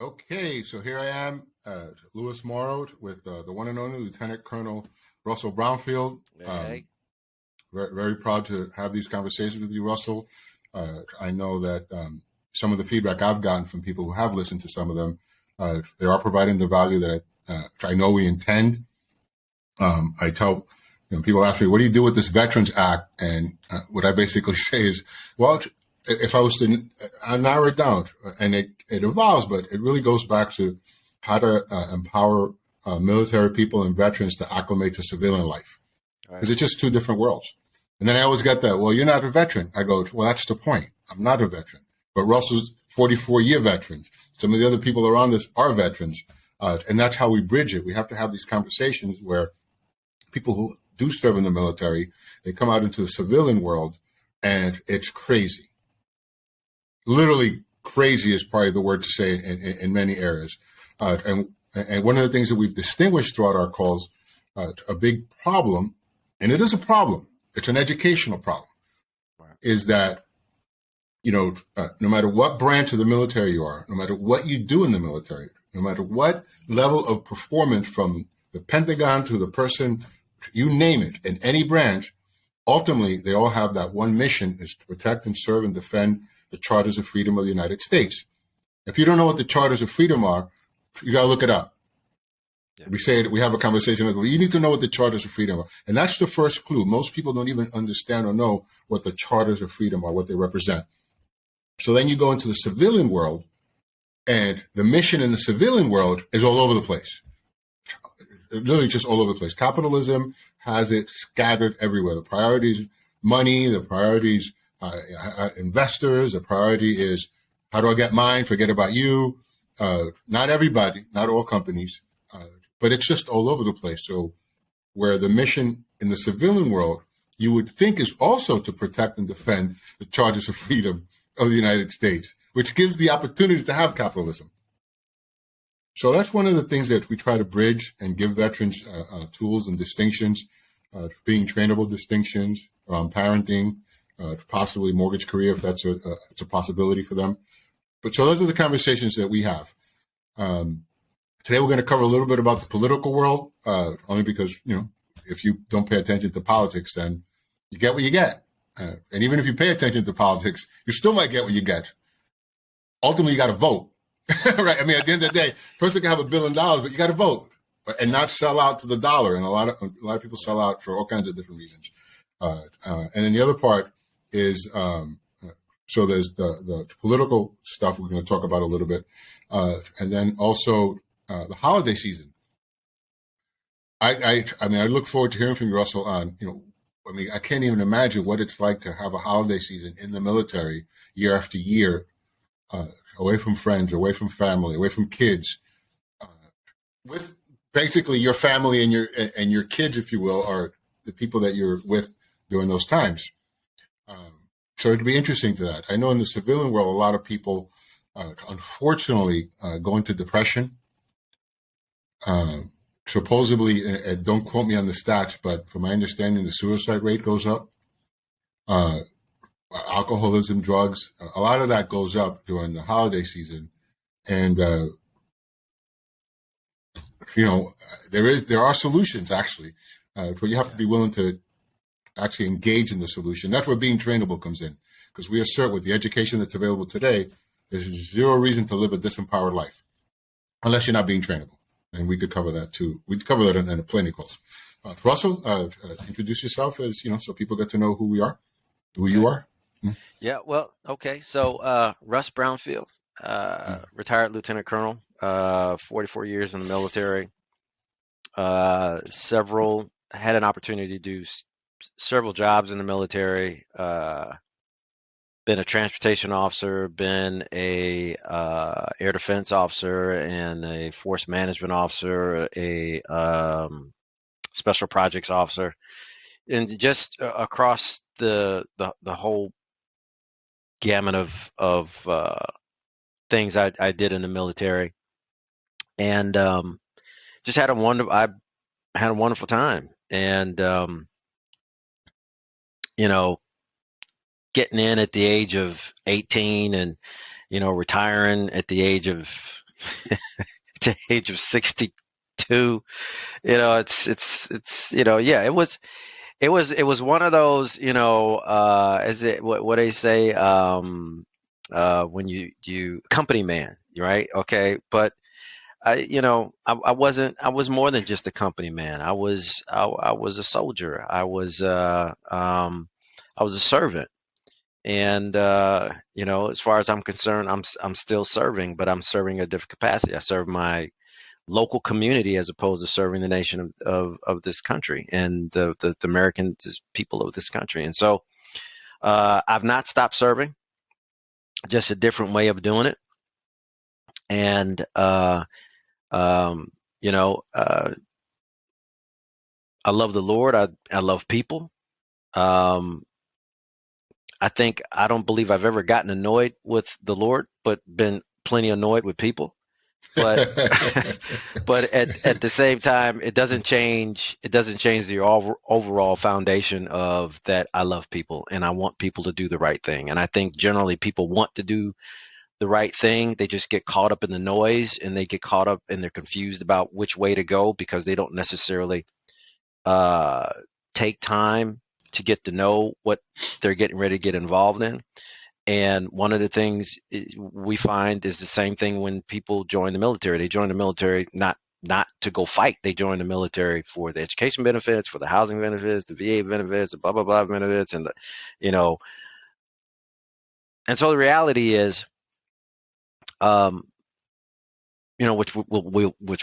Okay, so here I am, Louis Moro with the one and only Lieutenant Colonel Russell Brownfield. Hey. Very, very proud to have these conversations with you, Russell. I know that some of the feedback I've gotten from people who have listened to some of them, they are providing the value that I know we intend. I tell people ask me, what do you do with this Veterans Act? And what I basically say is, well, if I was to narrow it down, and it evolves, but it really goes back to how to empower military people and veterans to acclimate to civilian life. Because it's just two different worlds. And then I always get that, well, you're not a veteran. I go, well, that's the point. I'm not a veteran. But Russell's 44-year veterans. Some of the other people around us are veterans. And that's how we bridge it. We have to have these conversations where people who do serve in the military, they come out into the civilian world, and it's crazy. Literally crazy is probably the word to say in many areas. And one of the things that we've distinguished throughout our calls, a big problem, and it is a problem, it's an educational problem, is that, no matter what branch of the military you are, no matter what you do in the military, no matter what level of performance from the Pentagon to the person, you name it, in any branch, ultimately they all have that one mission, is to protect and serve and defend the Charters of Freedom of the United States. If you don't know what the Charters of Freedom are, you got to look it up. Yeah. We say it, we have a conversation like, well, you need to know what the Charters of Freedom are. And that's the first clue. Most people don't even understand or know what the Charters of Freedom are, what they represent. So then you go into the civilian world, and the mission in the civilian world is all over the place. Literally just all over the place. Capitalism has it scattered everywhere. The priorities, money, the priorities, investors, the priority is, how do I get mine? Forget about you. Not everybody, not all companies, but it's just all over the place. So where the mission in the civilian world, you would think, is also to protect and defend the Charters of Freedom of the United States, which gives the opportunity to have capitalism. So that's one of the things that we try to bridge and give veterans tools and distinctions, being trainable distinctions around parenting, possibly mortgage career, if that's it's a possibility for them. But so those are the conversations that we have. Today we're going to cover a little bit about the political world, only because, if you don't pay attention to politics, then you get what you get. And even if you pay attention to politics, you still might get what you get. Ultimately, you got to vote. Right? I mean, at the end of the day, a person can have $1 billion, but you got to vote and not sell out to the dollar. And a lot of people sell out for all kinds of different reasons. And then the other part is, so there's the political stuff we're going to talk about a little bit. And then also the holiday season. I mean, I look forward to hearing from you, Russell, on, I can't even imagine what it's like to have a holiday season in the military year after year, away from friends, away from family, away from kids, with basically your family and your kids, if you will, are the people that you're with during those times. So it'd be interesting to that. I know in the civilian world, a lot of people, unfortunately, go into depression. Supposedly, don't quote me on the stats, but from my understanding, the suicide rate goes up. Alcoholism, drugs, a lot of that goes up during the holiday season. And, there are solutions, actually, but you have to be willing to actually engage in the solution. That's where being trainable comes in, because we assert with the education that's available today, there's zero reason to live a disempowered life unless you're not being trainable. And we could cover that too. We cover that in plenty of calls. Russell, introduce yourself as, so people get to know who we are, who you are. Yeah, well, okay. So Russ Brownfield, retired lieutenant colonel, 44 years in the military, had an opportunity to do several jobs in the military, been a transportation officer, been a air defense officer, and a force management officer, a special projects officer, and just across the whole gamut of things I did in the military, and just had a wonderful time, and getting in at the age of 18 and retiring at the age of to the age of 62. Yeah, it was one of those, as it what they say, when you company man, right? Okay, but I was more than just a company man. I was a soldier. I was a servant. And as far as I'm concerned, I'm still serving, but I'm serving a different capacity. I serve my local community as opposed to serving the nation of this country and the American people of this country. And so I've not stopped serving, just a different way of doing it. And um, you know, uh, I love the Lord. I love people. Um, I don't believe I've ever gotten annoyed with the Lord, but been plenty annoyed with people. But but at the same time, it doesn't change the overall foundation of that I love people and I want people to do the right thing. And I think generally people want to do the right thing. They just get caught up in the noise and they get caught up and they're confused about which way to go because they don't necessarily uh, take time to get to know what they're getting ready to get involved in. And one of the things we find is the same thing when people join the military. They join the military not to go fight. They join the military for the education benefits, for the housing benefits, the VA benefits, the blah blah blah benefits, and you know. And so the reality is, um, which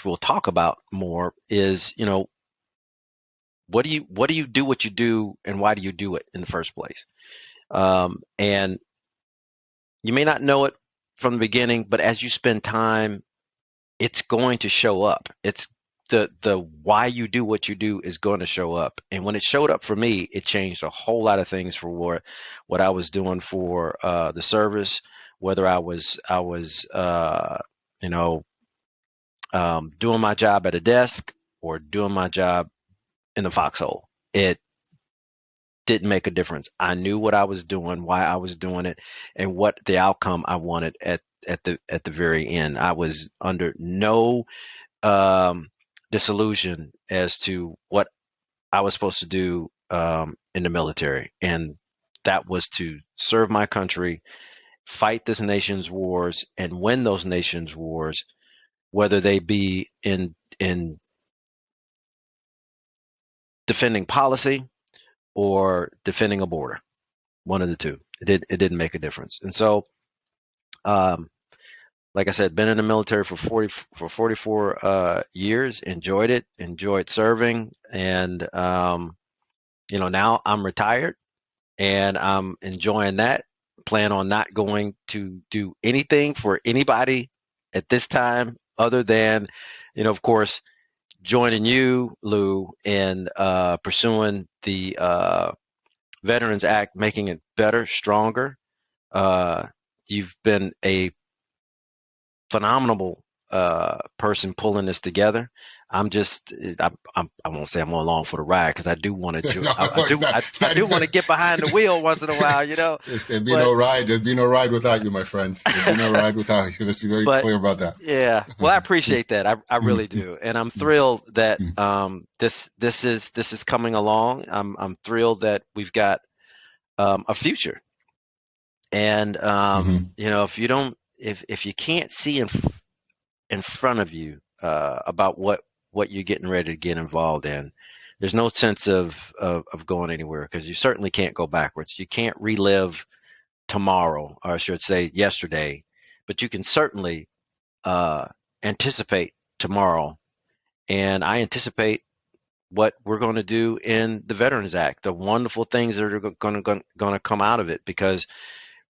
we'll talk about more is, what do you do what you do, and why do you do it in the first place? And you may not know it from the beginning, but as you spend time, it's going to show up. It's the why you do what you do is going to show up. And when it showed up for me, it changed a whole lot of things for what I was doing for the service, whether I was you know doing my job at a desk or doing my job in the foxhole. It didn't make a difference. I knew what I was doing, why I was doing it, and what the outcome I wanted at the very end. I was under no disillusion as to what I was supposed to do in the military, and that was to serve my country, fight this nation's wars, and win those nation's wars, whether they be in defending policy or defending a border. One of the two. It didn't make a difference. And so, um, like I said, been in the military for 44 years. Enjoyed it. Enjoyed serving, and now I'm retired, and I'm enjoying that. Plan on not going to do anything for anybody at this time, other than, of course, joining you, Lou, in pursuing the Veterans Act, making it better, stronger. Uh, you've been a phenomenal person pulling this together. I'm just, I won't say I'm along for the ride because I do want to, No, I do want to get behind the wheel once in a while. There'd be But no ride. There'd be no ride without you, my friend. There'd be no ride without you. Let's be very but clear about that. yeah, well, I appreciate that. I really do, and I'm thrilled that this is coming along. I'm thrilled that we've got a future. And if you can't see in front of you about what you're getting ready to get involved in, there's no sense of going anywhere, because you certainly can't go backwards. You can't relive tomorrow, or I should say yesterday, but you can certainly uh, anticipate tomorrow. And I anticipate what we're going to do in the Veterans Act, the wonderful things that are going to come out of it, because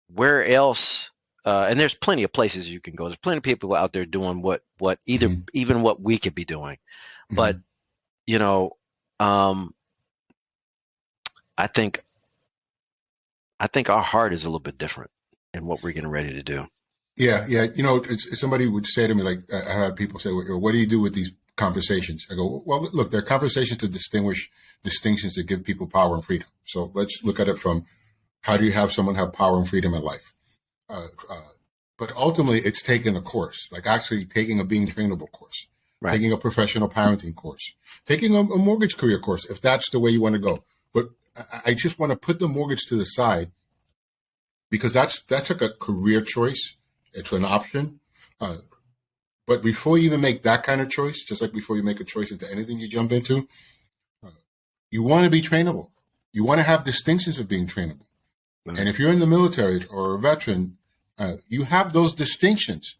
where else? And there's plenty of places you can go. There's plenty of people out there doing what even what we could be doing. But you know, um, I think I think our heart is a little bit different in what we're getting ready to do. Yeah, yeah. Somebody would say to me, like, I have people say, "Well, what do you do with these conversations?" I go, "Well, look, they're conversations to distinguish distinctions that give people power and freedom. So let's look at it from, how do you have someone have power and freedom in life? Uh, uh, but ultimately it's taking a course, like actually taking a being trainable course, Right. taking a professional parenting course, taking a mortgage career course, if that's the way you want to go. But I just want to put the mortgage to the side because that's like a career choice. It's an option. Uh, but before you even make that kind of choice, just like before you make a choice into anything you jump into, you want to be trainable. You want to have distinctions of being trainable. Right. And if you're in the military or a veteran, you have those distinctions.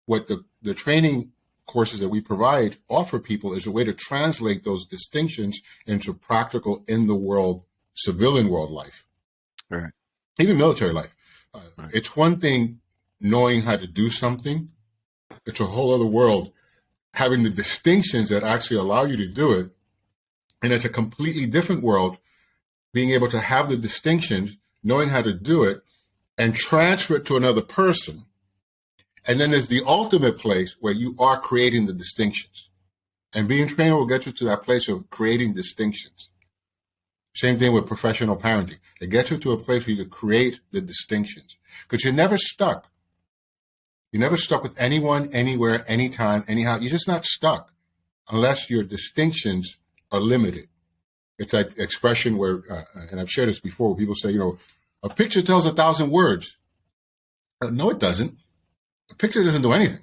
What the training courses that we provide offer people is a way to translate those distinctions into practical in the world, civilian world life, Right. even military life. Right. It's one thing knowing how to do something. It's a whole other world having the distinctions that actually allow you to do it. And it's a completely different world being able to have the distinctions, knowing how to do it, and transfer it to another person. And then there's the ultimate place where you are creating the distinctions. And being trained will get you to that place of creating distinctions. Same thing with professional parenting. It gets you to a place where you can create the distinctions. Because you're never stuck. You're never stuck with anyone, anywhere, anytime, anyhow. You're just not stuck unless your distinctions are limited. It's that expression where, and I've shared this before, where people say, a picture tells 1,000 words. No, it doesn't. A picture doesn't do anything.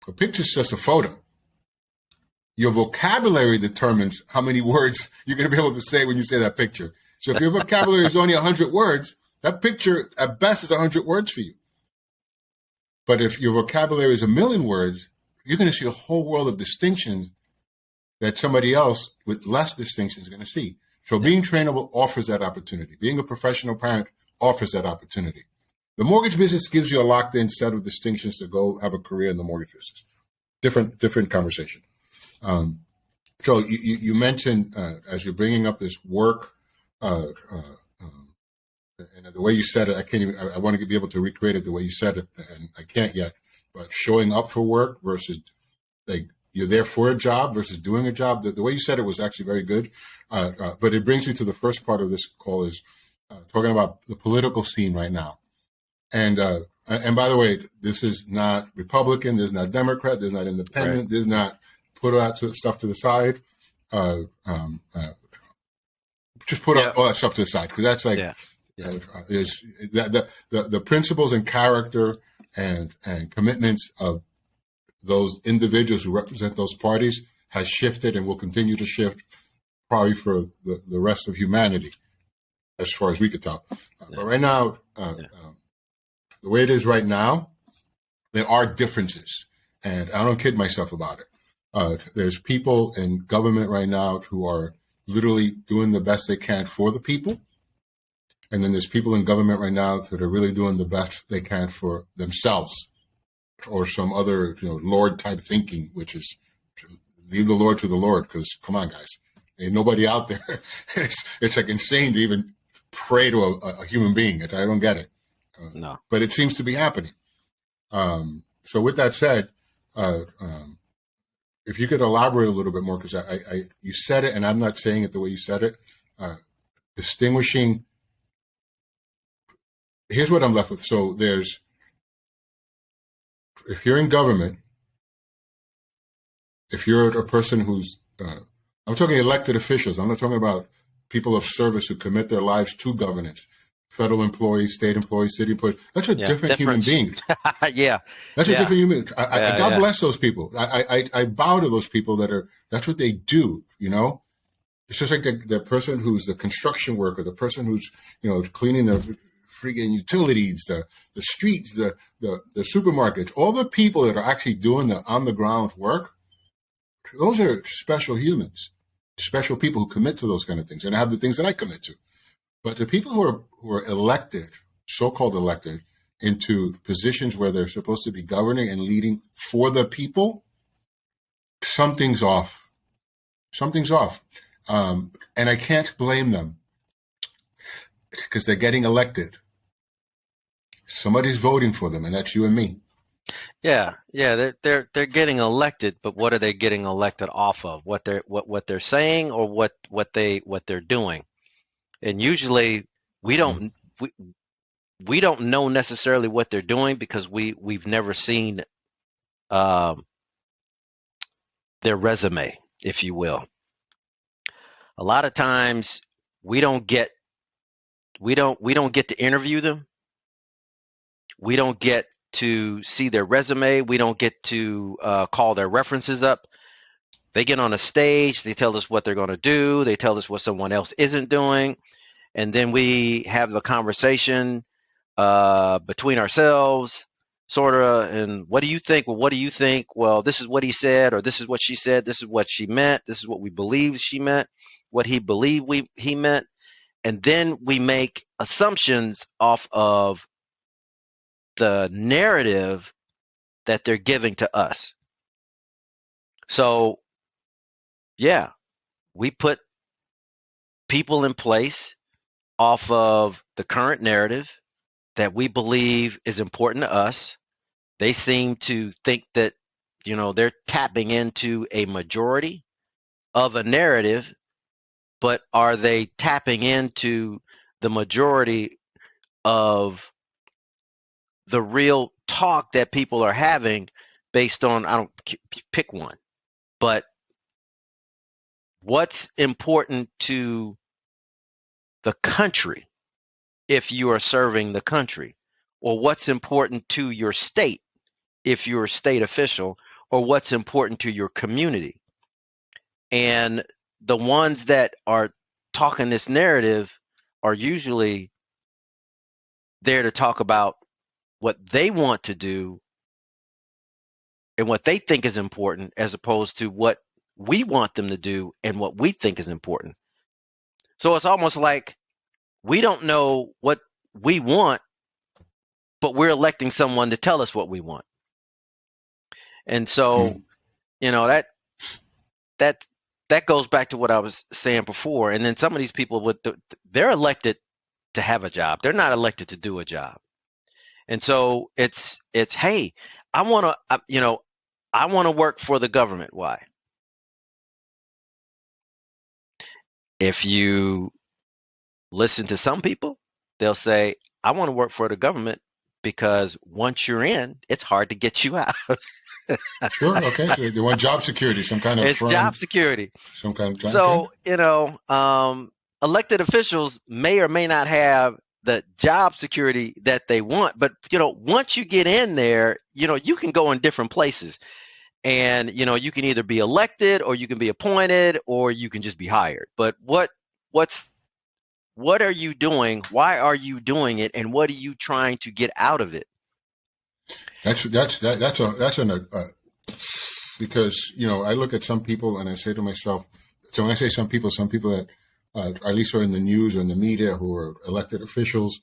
A picture is just a photo. Your vocabulary determines how many words you're going to be able to say when you say that picture. So if your vocabulary is only 100 words, that picture at best is 100 words for you. But if your vocabulary is 1,000,000 words, you're going to see a whole world of distinctions that somebody else with less distinctions is going to see. So being trainable offers that opportunity. Being a professional parent offers that opportunity. The mortgage business gives you a locked-in set of distinctions to go have a career in the mortgage business. Different conversation. So you mentioned as you're bringing up this work, and the way you said it, I can't even. I want to be able to recreate it the way you said it, and I can't yet. But showing up for work versus like you're there for a job versus doing a job. The way you said it was actually very good. But it brings me to the first part of this call is talking about the political scene right now. And by the way, this is not Republican. This is not Democrat. This is not Independent. Right. This is not put that stuff to the side. Just put all that stuff to the side because that's like is the principles and character and commitments of those individuals who represent those parties has shifted and will continue to shift probably for the rest of humanity as far as we could tell. But right now, the way it is right now, there are differences. And I don't kid myself about it. There's people in government right now who are literally doing the best they can for the people. And then there's people in government right now that are really doing the best they can for themselves or some other, Lord type thinking, which is leave the Lord to the Lord. Because come on, guys, ain't nobody out there. It's like insane to even pray to a human being. I don't get it. No. But it seems to be happening. So with that said, if you could elaborate a little bit more, because you said it, and I'm not saying it the way you said it, distinguishing. Here's what I'm left with. So if you're in government, if you're a person who's, I'm talking elected officials. I'm not talking about people of service who commit their lives to governance. Federal employees, state employees, city employees. That's a different human being. Yeah. That's a different human. God bless those people. I bow to those people that's what they do, It's just like the person who's the construction worker, the person who's, cleaning the freaking utilities, the streets, the supermarkets, all the people that are actually doing the on the ground work. Those are special humans, special people who commit to those kind of things and have the things that I commit to. But the people who are elected, so-called elected, into positions where they're supposed to be governing and leading for the people, something's off. Something's off. And I can't blame them because they're getting elected. Somebody's voting for them, and that's you and me. Yeah. They're getting elected, but what are they getting elected off of? What they're saying or what they're doing? And usually we don't we don't know necessarily what they're doing because we've never seen um, their resume, if you will. A lot of times we don't get we don't get to interview them. We don't get to see their resume. We don't get to call their references up. They get on a stage. They tell us what they're going to do. They tell us what someone else isn't doing, and then we have the conversation between ourselves, sort of. And what do you think? Well, what do you think? Well, this is what he said, or this is what she said. This is what she meant. This is what we believe she meant. What he believed he meant, and then we make assumptions off of the narrative that they're giving to us. So, yeah, we put people in place off of the current narrative that we believe is important to us. They seem to think that, they're tapping into a majority of a narrative, but are they tapping into the majority of the real talk that people are having based on, I don't pick one, but what's important to the country if you are serving the country, or what's important to your state if you're a state official, or what's important to your community. And the ones that are talking this narrative are usually there to talk about what they want to do and what they think is important, as opposed to what we want them to do and what we think is important. So it's almost like we don't know what we want, but we're electing someone to tell us what we want. And so, that that goes back to what I was saying before. And then some of these people they're elected to have a job. They're not elected to do a job. And so it's hey, I want to I want to work for the government. Why? If you listen to some people, they'll say, I want to work for the government because once you're in, it's hard to get you out. Sure. Okay. So they want job security, some kind of It's job security. some kind of job. So, Okay. elected officials may or may not have the job security that they want, but once you get in there, you can go in different places. And you can either be elected, or you can be appointed, or you can just be hired. But what are you doing? Why are you doing it? And what are you trying to get out of it? Because I look at some people and I say to myself, so when I say some people that at least are in the news or in the media who are elected officials,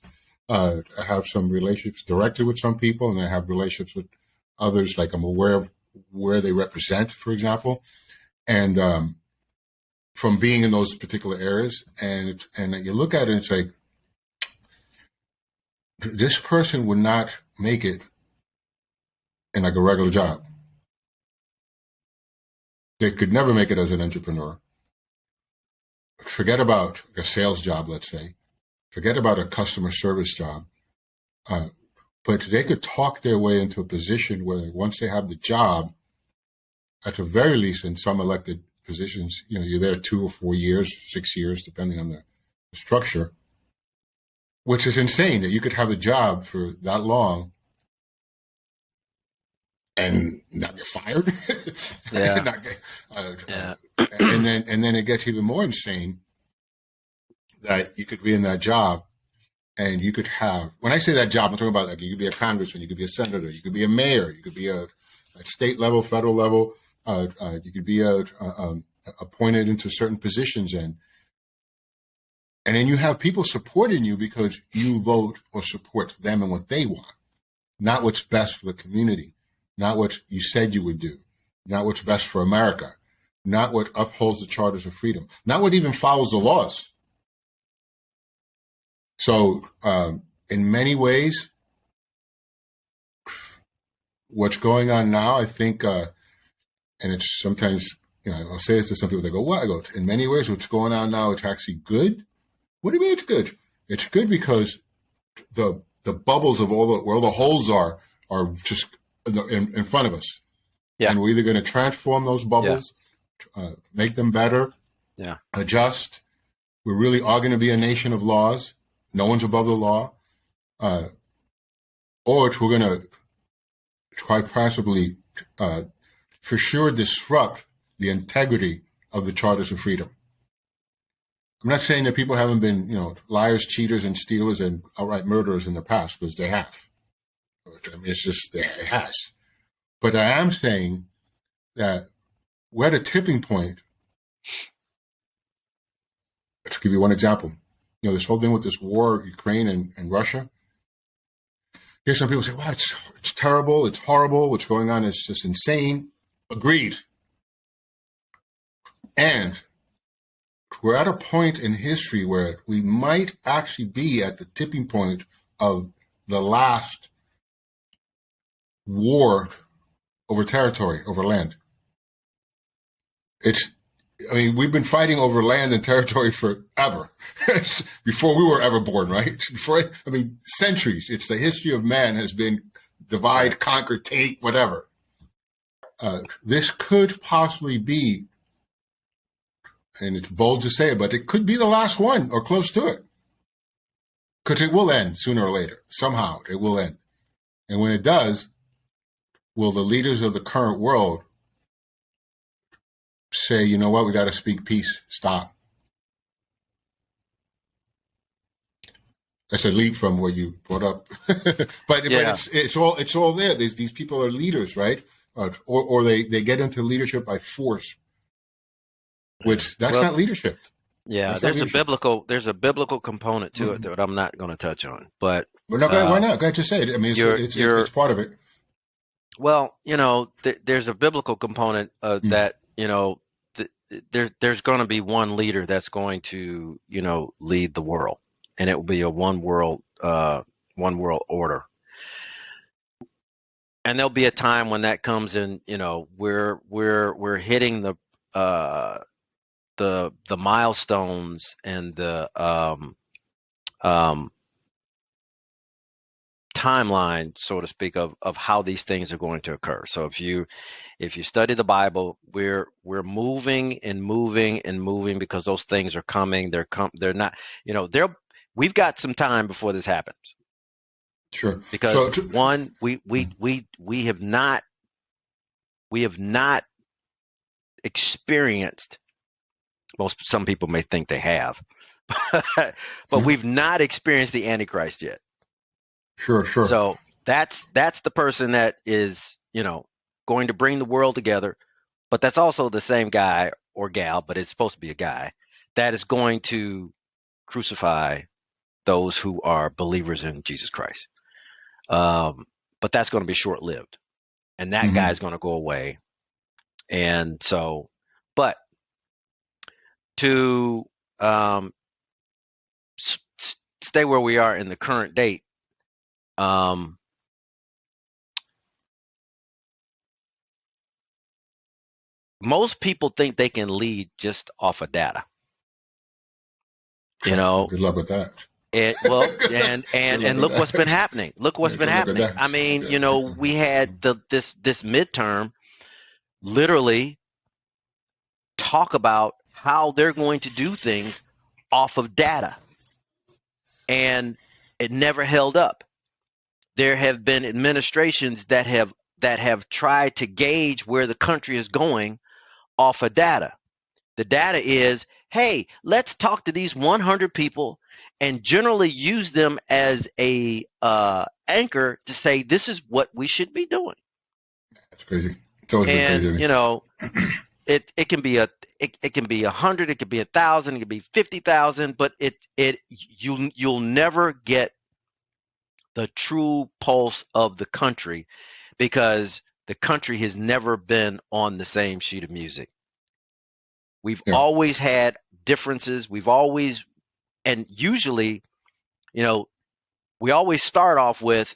I have some relationships directly with some people, and I have relationships with others. Like, I'm aware of where they represent, for example, and from being in those particular areas, and you look at it and it's like, this person would not make it in like a regular job. They could never make it as an entrepreneur. Forget about a sales job, let's say. Forget about a customer service job. But they could talk their way into a position where once they have the job, at the very least in some elected positions, you're there 2 or 4 years, 6 years, depending on the structure, which is insane that you could have the job for that long and not get fired. Yeah. Yeah. And then it gets even more insane that you could be in that job and you could have, when I say that job, I'm talking about, like, you could be a congressman, you could be a senator, you could be a mayor, you could be a state level, federal level, you could be appointed into certain positions, and then you have people supporting you because you vote or support them and what they want, not what's best for the community, not what you said you would do, not what's best for America, not what upholds the charters of freedom, not what even follows the laws. So in many ways, what's going on now, I think, and it's sometimes, I'll say this to some people, they go, what? I go, in many ways, what's going on now, it's actually good. What do you mean it's good? It's good because the the bubbles of where all the holes are just in front of us. Yeah. And we're either going to transform those bubbles, make them better, adjust. We really are going to be a nation of laws. No one's above the law. Or we're going to quite possibly, for sure, disrupt the integrity of the Charters of Freedom. I'm not saying that people haven't been, liars, cheaters, and stealers and outright murderers in the past, because they have. I mean, it's just, it has. But I am saying that we're at a tipping point. To give you one example, this whole thing with this war, Ukraine and Russia. Here's some people say, "Wow, it's terrible, it's horrible. What's going on is just insane." Agreed. And we're at a point in history where we might actually be at the tipping point of the last war over territory, over land. We've been fighting over land and territory forever, before we were ever born, right? Centuries. It's the history of man has been divide, conquer, take, whatever. This could possibly be, and it's bold to say it, but it could be the last one or close to it. Because it will end sooner or later. Somehow it will end. And when it does, will the leaders of the current world say, you know what, we got to speak peace, stop? That's a leap from what you brought up. but it's all there. These people are leaders, right? Or they get into leadership by force, which that's not leadership. Yeah, there's a biblical component to it that I'm not going to touch on. But no, go ahead, why not? Go ahead, just say it. I mean, it's part of it. Well, there's a biblical component that there's going to be one leader that's going to lead the world, and it will be a one world order. And there'll be a time when that comes in. We're hitting the milestones and the timeline, so to speak, of how these things are going to occur. So if you study the Bible, we're moving and moving and moving because those things are coming. They're not. We've got some time before this happens. Sure. Because one, we have not experienced. Some people may think they have, but we've not experienced the Antichrist yet. Sure. So that's the person that is, going to bring the world together, but that's also the same guy or gal, but it's supposed to be a guy that is going to crucify those who are believers in Jesus Christ. But that's going to be short-lived, and that guy is going to go away. And so, but to stay where we are in the current date, most people think they can lead just off of data. Good luck with that. And look what's been happening. Look what's been happening. I mean, we had this midterm literally talk about how they're going to do things off of data, and it never held up. There have been administrations that have tried to gauge where the country is going off of data. The data is, hey, let's talk to these 100 people and generally use them as a anchor to say this is what we should be doing. That's crazy. It's always been crazy. It can be 100, it could be 1,000, it could be 50,000, but you'll never get the true pulse of the country, because the country has never been on the same sheet of music. We've always had differences. And usually, we always start off with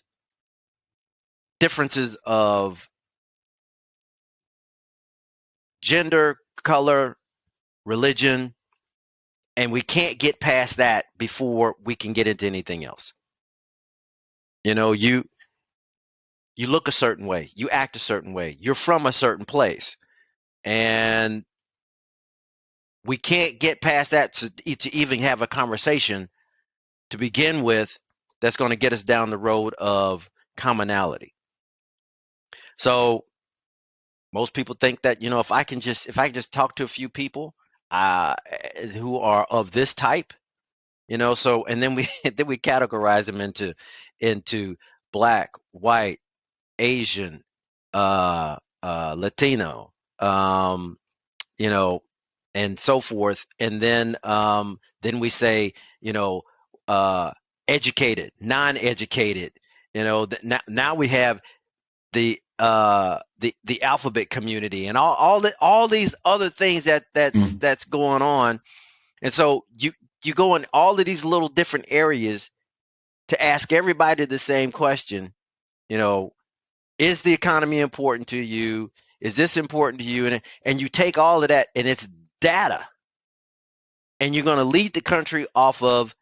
differences of gender, color, religion, and we can't get past that before we can get into anything else. You know, you look a certain way, you act a certain way, you're from a certain place, and we can't get past that to even have a conversation to begin with that's going to get us down the road of commonality. So most people think that, you know, if I can just talk to a few people uh, who are of this type, you know, so and then we then we categorize them into black, white, Asian, Latino, you know, and so forth. And then we say, you know, uh, educated, non-educated. You know, now we have the alphabet community and all these other things Mm. that's going on. And so you go in all of these little different areas to ask everybody the same question. You know, is the economy important to you? Is this important to you? And you take all of that and it's data, and you're going to lead the country off of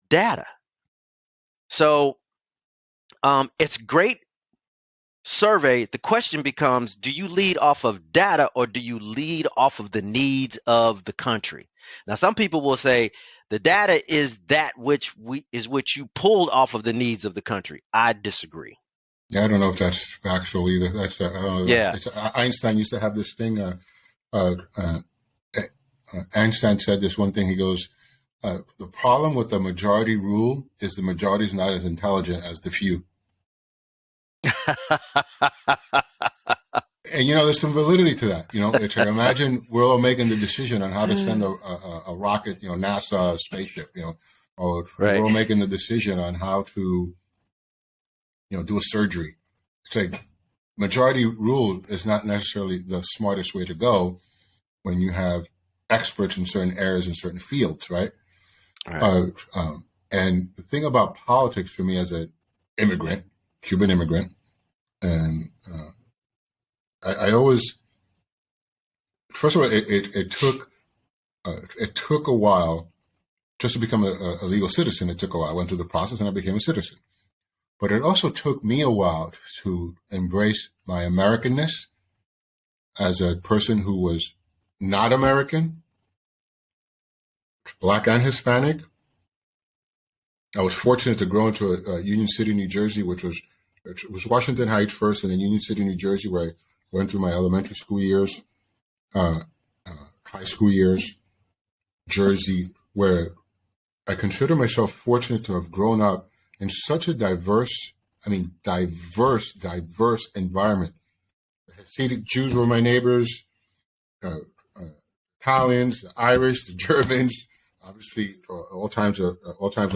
data. So it's great survey. The question becomes, do you lead off of data or do you lead off of the needs of the country? Now, some people will say the data is that which you pulled off of the needs of the country. I disagree. Yeah, I don't know if that's factual either. That's I don't know. Yeah. Einstein used to have this thing. Uh, uh, Einstein said this one thing. He goes, "The problem with the majority rule is the majority is not as intelligent as the few." And you know, there's some validity to that. You know, it's like, imagine we're all making the decision on how to send a rocket, you know, NASA spaceship, you know, or we're Right. all making the decision on how to, you know, do a surgery. It's like majority rule is not necessarily the smartest way to go when you have experts in certain areas in certain fields, right? Right. Uh, and the thing about politics for me as an immigrant, Cuban immigrant, and I always, first of all, it took a while just to become a legal citizen. It took a while. I went through the process and I became a citizen. But it also took me a while to embrace my Americanness as a person who was not American, Black and Hispanic. I was fortunate to grow into Union City, New Jersey, which was Washington Heights first, and then Union City, New Jersey, where I went through my elementary school years, uh, high school years, Jersey, where I consider myself fortunate to have grown up in such a diverse environment. Hasidic Jews were my neighbors, uh, uh, Italians, the Irish, the Germans, obviously all times of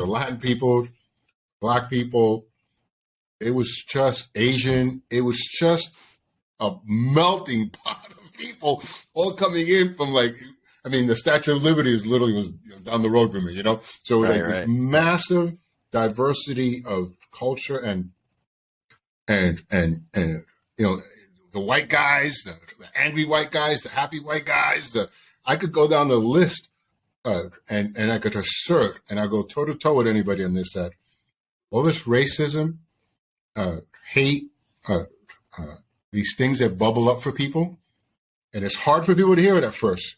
Latin people, Black people. It was just Asian. It was just a melting pot of people all coming in from like, I mean, the Statue of Liberty is literally was down the road from me, you know? So it was like this Right. massive diversity of culture and you know, the white guys, the angry white guys, the happy white guys. I could go down the list and I could assert and I go toe to toe with anybody on this that all this racism, hate, uh, uh, these things that bubble up for people, and it's hard for people to hear it at first,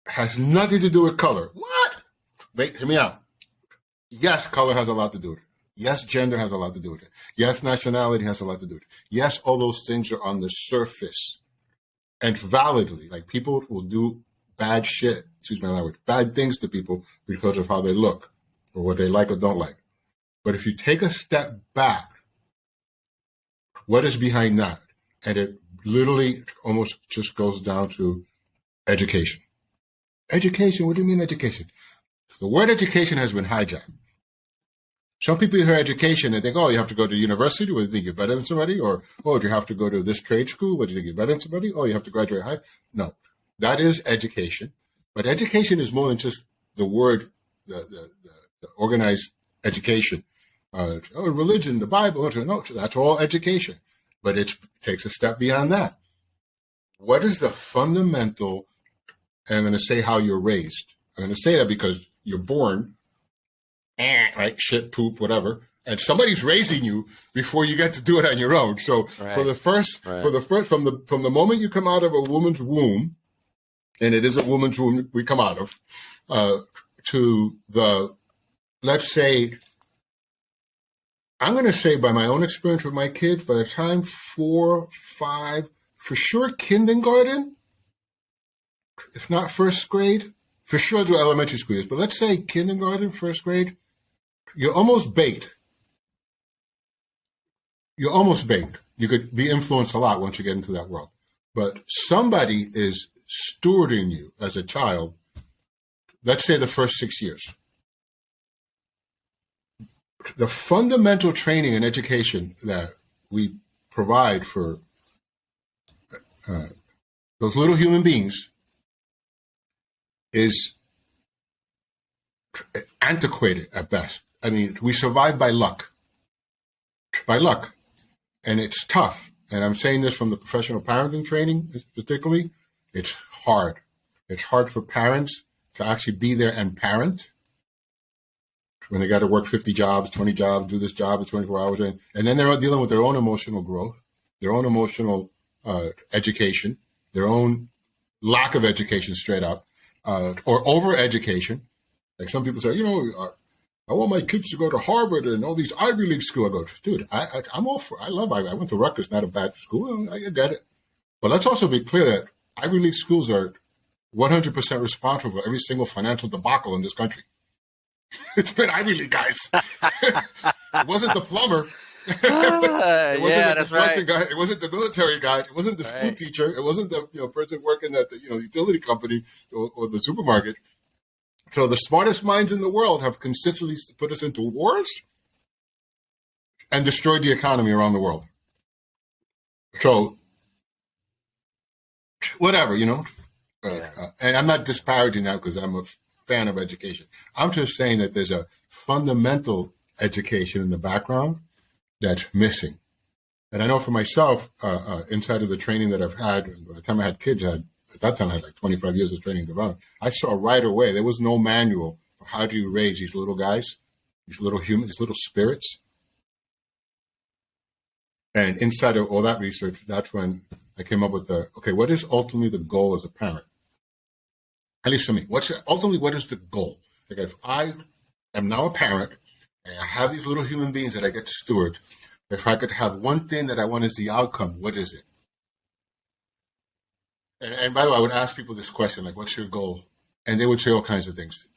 has nothing to do with color. What? Wait, hear me out. Yes, color has a lot to do with it. Yes, gender has a lot to do with it. Yes, nationality has a lot to do with it. Yes, all those things are on the surface and validly. Like people will do bad shit, excuse my language, bad things to people because of how they look or what they like or don't like. But if you take a step back, what is behind that? And it literally almost just goes down to education. Education, what do you mean education? The word education has been hijacked. Some people hear education and think, oh, you have to go to university, where you think you're better than somebody, or oh, do you have to go to this trade school, where you think you're better than somebody? Oh, you have to graduate high. No, that is education. But education is more than just the word, the organized education. Religion, the Bible, no, that's all education. But it takes a step beyond that. What is the fundamental, and I'm going to say how you're raised. I'm going to say that because you're born right? Shit, poop, whatever. and somebody's raising you before you get to do it on your own. So Right. from the moment you come out of a woman's womb, and it is a woman's womb we come out of, to the, let's say, I'm going to say by my own experience with my kids, by the time 4, 5, for sure kindergarten, if not first grade, for sure through elementary school years, but let's say kindergarten, first grade, you're almost baked. You're almost baked. You could be influenced a lot once you get into that world. But somebody is stewarding you as a child, let's say the first 6 years. The fundamental training and education that we provide for those little human beings is antiquated at best. I mean, we survive by luck. By luck. And it's tough. And I'm saying this from the professional parenting training, particularly. It's hard. It's hard for parents to actually be there and parent when they got to work 50 jobs, 20 jobs, do this job at 24 hours. And then they're dealing with their own emotional growth, their own emotional education, their own lack of education straight up, or over-education. Like some people say, I want my kids to go to Harvard and all these Ivy League schools. I go, dude, I'm all for, I went to Rutgers, not a bad school. I get it. But let's also be clear that Ivy League schools are 100% responsible for every single financial debacle in this country. It's been Ivy League guys. It wasn't the plumber. It wasn't the construction guy. It wasn't the military guy. It wasn't the school teacher. It wasn't the person working at the utility company or the supermarket. So the smartest minds in the world have consistently put us into wars and destroyed the economy around the world. So whatever, and I'm not disparaging that because I'm a fan of education. I'm just saying that there's a fundamental education in the background that's missing. And I know for myself, inside of the training that I've had, by the time I had kids, at that time I had like 25 years of training to run. I saw right away there was no manual for how do you raise these little guys, these little humans, these little spirits. And inside of all that research, that's when I came up with what is ultimately the goal as a parent? At least for me, what is the goal? Like if I am now a parent and I have these little human beings that I get to steward, if I could have one thing that I want as the outcome, what is it? And by the way, I would ask people this question, like, what's your goal? And they would say all kinds of things.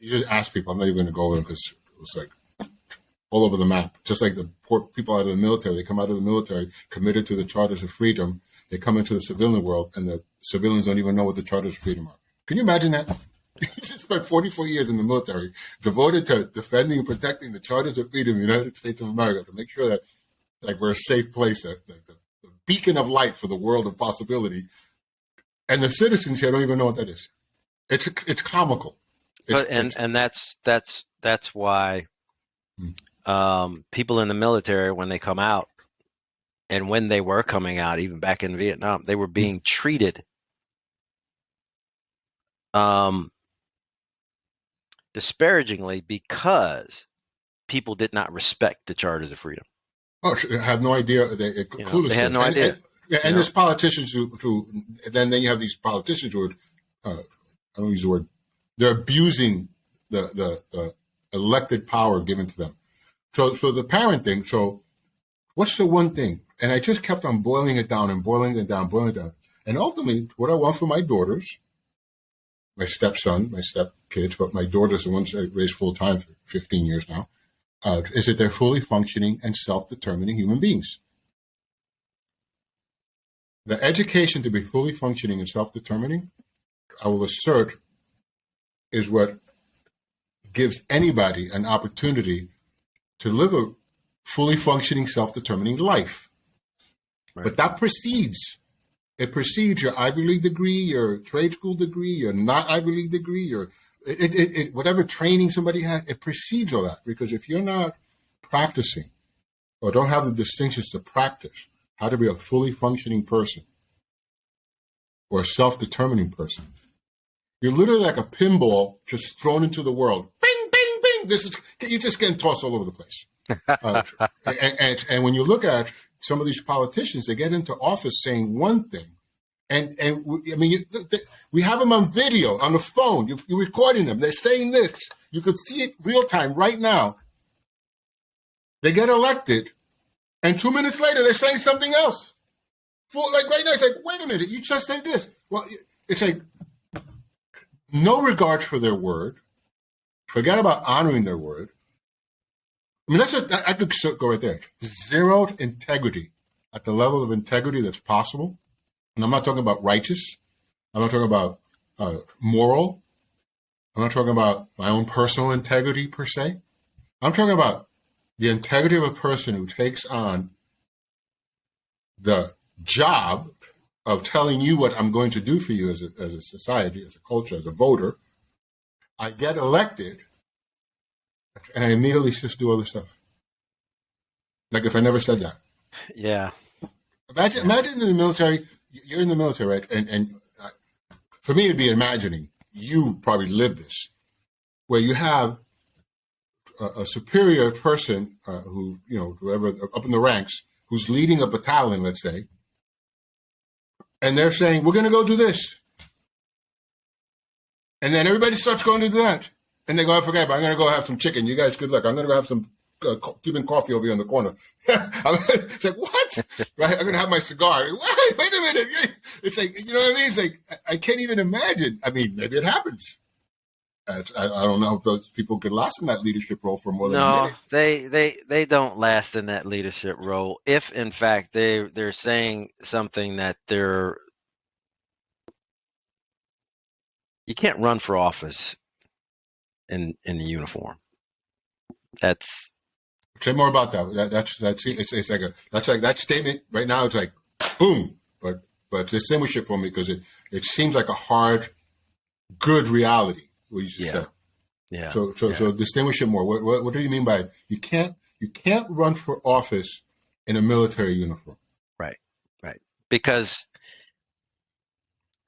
You just ask people. I'm not even going to go over them because it was like all over the map. Just like the poor people out of the military, they come out of the military committed to the Charters of Freedom. They come into the civilian world, and the civilians don't even know what the Charters of Freedom are. Can you imagine that? You just spent 44 years in the military devoted to defending and protecting the Charters of Freedom in the United States of America to make sure that we're a safe place, like the beacon of light for the world of possibility. And the citizens here don't even know what that is. It's comical. And that's why people in the military, when they come out, and when they were coming out, even back in Vietnam, they were being treated disparagingly because people did not respect the Charters of Freedom. Oh, I have no idea. They had no idea. And there's politicians who then you have these politicians who I don't use the word, they're abusing the elected power given to them. So the parent thing, so what's the one thing? And I just kept on boiling it down. And ultimately, what I want for my daughters, my stepson, my stepkids, but my daughters, the ones I raised full time for 15 years now, is that they're fully functioning and self-determining human beings. The education to be fully functioning and self-determining, I will assert, is what gives anybody an opportunity to live a fully functioning, self-determining life. Right. But that precedes your Ivy League degree, your trade school degree, your not Ivy League degree, your whatever training somebody has, it precedes all that. Because if you're not practicing or don't have the distinctions to practice how to be a fully functioning person or a self-determining person, you're literally like a pinball just thrown into the world. Bing, bing, bing. You're just getting tossed all over the place. Uh, and when you look at some of these politicians, they get into office saying one thing. I mean, we have them on video, on the phone. You're recording them. They're saying this. You could see it real time right now. They get elected, and 2 minutes later, they're saying something else. Like right now, it's like, wait a minute, you just said this. Well, it's like no regard for their word. Forget about honoring their word. I mean, I could go right there. Zero integrity at the level of integrity that's possible. And I'm not talking about righteous. I'm not talking about moral. I'm not talking about my own personal integrity per se. I'm talking about the integrity of a person who takes on the job of telling you what I'm going to do for you as a society, as a culture, as a voter. I get elected, and I immediately just do other stuff. Like if I never said that. Yeah. Imagine in the military. You're in the military, right? And for me, it'd be imagining. You probably live this, where you have a superior person who, whoever up in the ranks, who's leading a battalion, let's say, and they're saying, we're going to go do this. And then everybody starts going to do that. And they go, I forget, but I'm going to go have some chicken. You guys, good luck. I'm going to go have some Cuban coffee over here in the corner. It's like, what? Right? I'm going to have my cigar. Wait a minute. It's like, you know what I mean? It's like, I can't even imagine. I mean, maybe it happens. I don't know if those people could last in that leadership role for more than a minute. They don't last in that leadership role if in fact they're saying something that you can't run for office in the uniform. That's Say more about that. That's it's like that's like that statement right now. It's like boom, but distinguish it for me because it seems like a hard, good reality. What you just said. Yeah. So distinguish it more. What do you mean by you can't run for office in a military uniform? Right. Because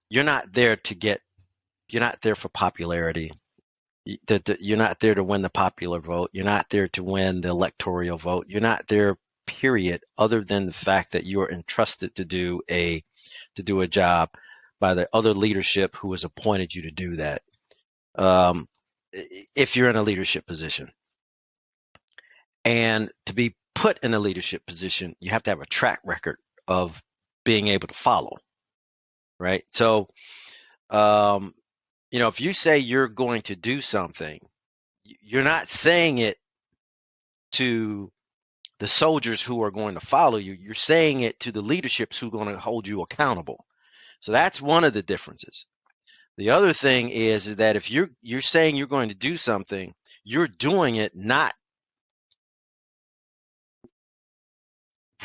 you're not there for popularity. You're not there to win the popular vote. You're not there to win the electoral vote. You're not there, period, other than the fact that you are entrusted to do a job by the other leadership who has appointed you to do that. If you're in a leadership position, and to be put in a leadership position, you have to have a track record of being able to follow, right? So, if you say you're going to do something, you're not saying it to the soldiers who are going to follow you. You're saying it to the leaderships who are going to hold you accountable. So that's one of the differences. The other thing is that if you're saying you're going to do something, you're doing it not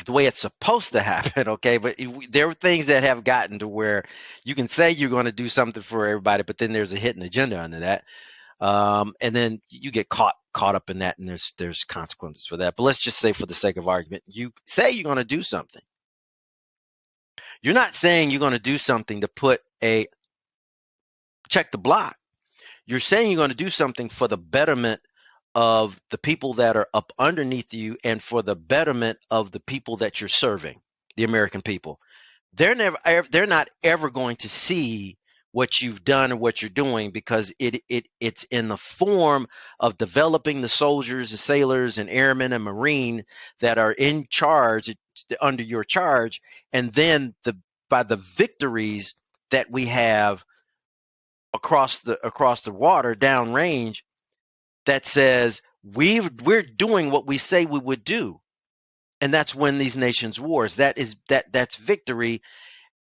the way it's supposed to happen, okay? But there are things that have gotten to where you can say you're going to do something for everybody, but then there's a hidden agenda under that, and then you get caught up in that, and there's consequences for that. But let's just say, for the sake of argument, you say you're going to do something. You're not saying you're going to do something to put a check the block. You're saying you're going to do something for the betterment of the people that are up underneath you and for the betterment of the people that you're serving, the American people. They're not ever going to see what you've done or what you're doing because it's in the form of developing the soldiers, the sailors, and airmen and Marine that are in charge under your charge, and then by the victories that we have across the water downrange that says we're doing what we say we would do, and that's win these nations wars. That's victory,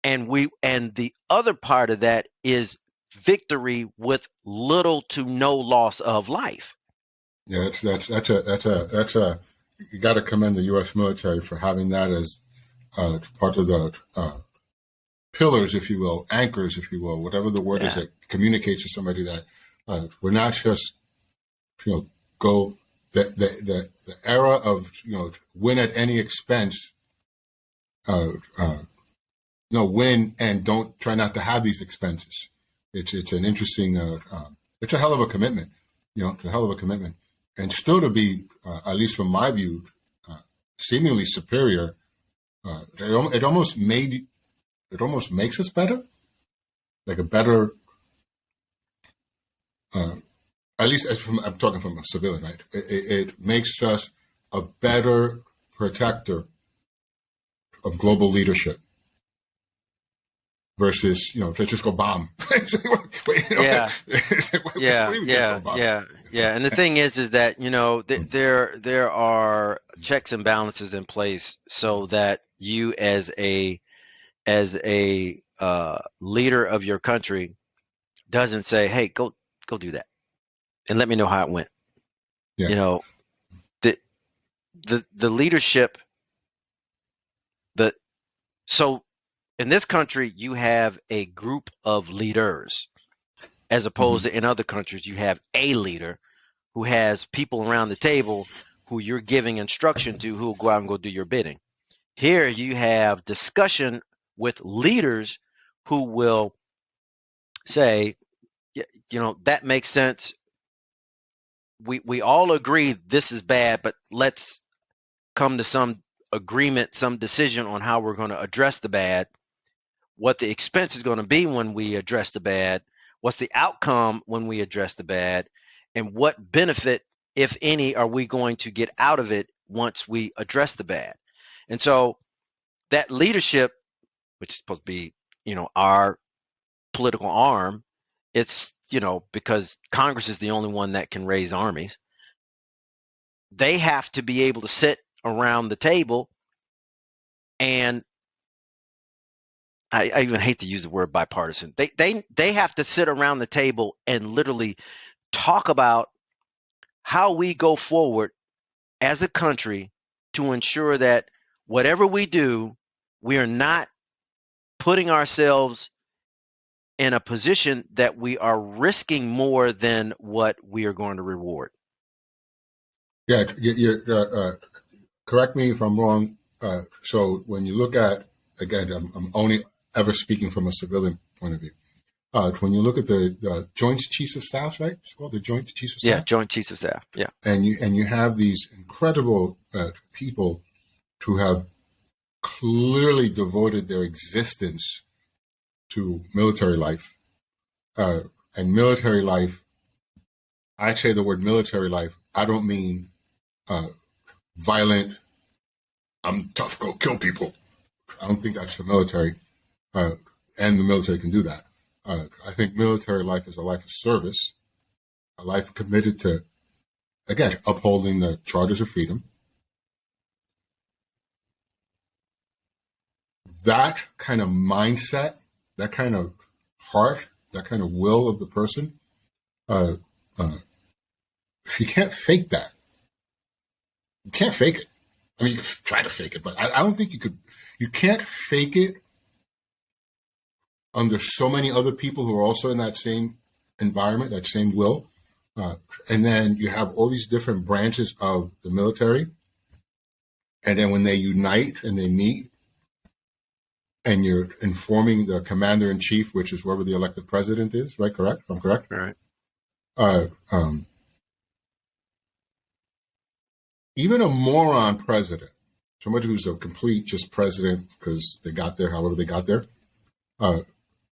and the other part of that is victory with little to no loss of life. Yeah, that's a you got to commend the U.S. military for having that as part of the pillars, if you will, anchors, if you will, whatever the word is that communicates to somebody that we're not just go the era of win at any expense, win and don't try not to have these expenses. It's an interesting it's a hell of a commitment. It's a hell of a commitment. and still to be, at least from my view, seemingly superior. It almost makes us better, like a better. At least I'm talking from a civilian, right? It makes us a better protector of global leadership versus, let's just go bomb. Yeah, yeah, What do you just go yeah, bomb? yeah, yeah. And the thing is that, there are checks and balances in place so that you as a leader of your country doesn't say, "Hey, go do that and let me know how it went." Yeah, You know, the the leadership, the so in this country you have a group of leaders, as opposed hmm to in other countries you have a leader who has people around the table who you're giving instruction to, who will go out and go do your bidding. Here you have discussion with leaders who will say, that makes sense. We all agree this is bad, but let's come to some agreement, some decision on how we're going to address the bad, what the expense is going to be when we address the bad, what's the outcome when we address the bad, and what benefit, if any, are we going to get out of it once we address the bad. And so that leadership, which is supposed to be, our political arm, it's, because Congress is the only one that can raise armies. They have to be able to sit around the table, and I even hate to use the word bipartisan. They have to sit around the table and literally talk about how we go forward as a country to ensure that whatever we do, we are not putting ourselves in a position that we are risking more than what we are going to reward. yeah. Correct me if I'm wrong. So when you look at, again, I'm only ever speaking from a civilian point of view. When you look at the Joint Chiefs of Staff, right? It's called the Joint Chiefs of Yeah, Staff, Joint Chiefs of Staff. Yeah. and you have these incredible people who have clearly devoted their existence to military life. And military life, I say the word military life, I don't mean uh, violent, I'm tough, go kill people. I don't think that's the military, and the military can do that. I think military life is a life of service, a life committed to, again, upholding the charters of freedom. That kind of mindset, that kind of heart, that kind of will of the person, uh, uh, you can't fake that. You can't fake it. I mean, you can try to fake it, but I don't think you could. You can't fake it under so many other people who are also in that same environment, that same will. And then you have all these different branches of the military. And then when they unite and they meet, and you're informing the commander in chief, which is whoever the elected president is, right? Correct? If I'm correct? All right. Uh, um, Even a moron president, somebody who's a complete just president because they got there, however they got there, uh,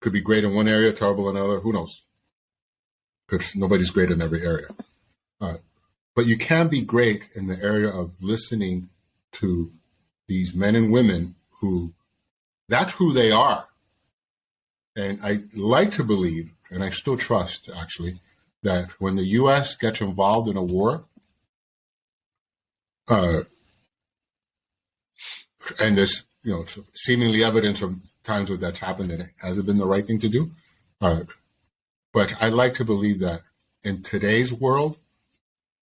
could be great in one area, terrible in another. Who knows? Because nobody's great in every area. Uh, but you can be great in the area of listening to these men and women who, that's who they are. And I like to believe, and I still trust actually, that when the U.S. gets involved in a war, uh, and there's seemingly evidence of times where that's happened and it hasn't been the right thing to do, but I like to believe that in today's world,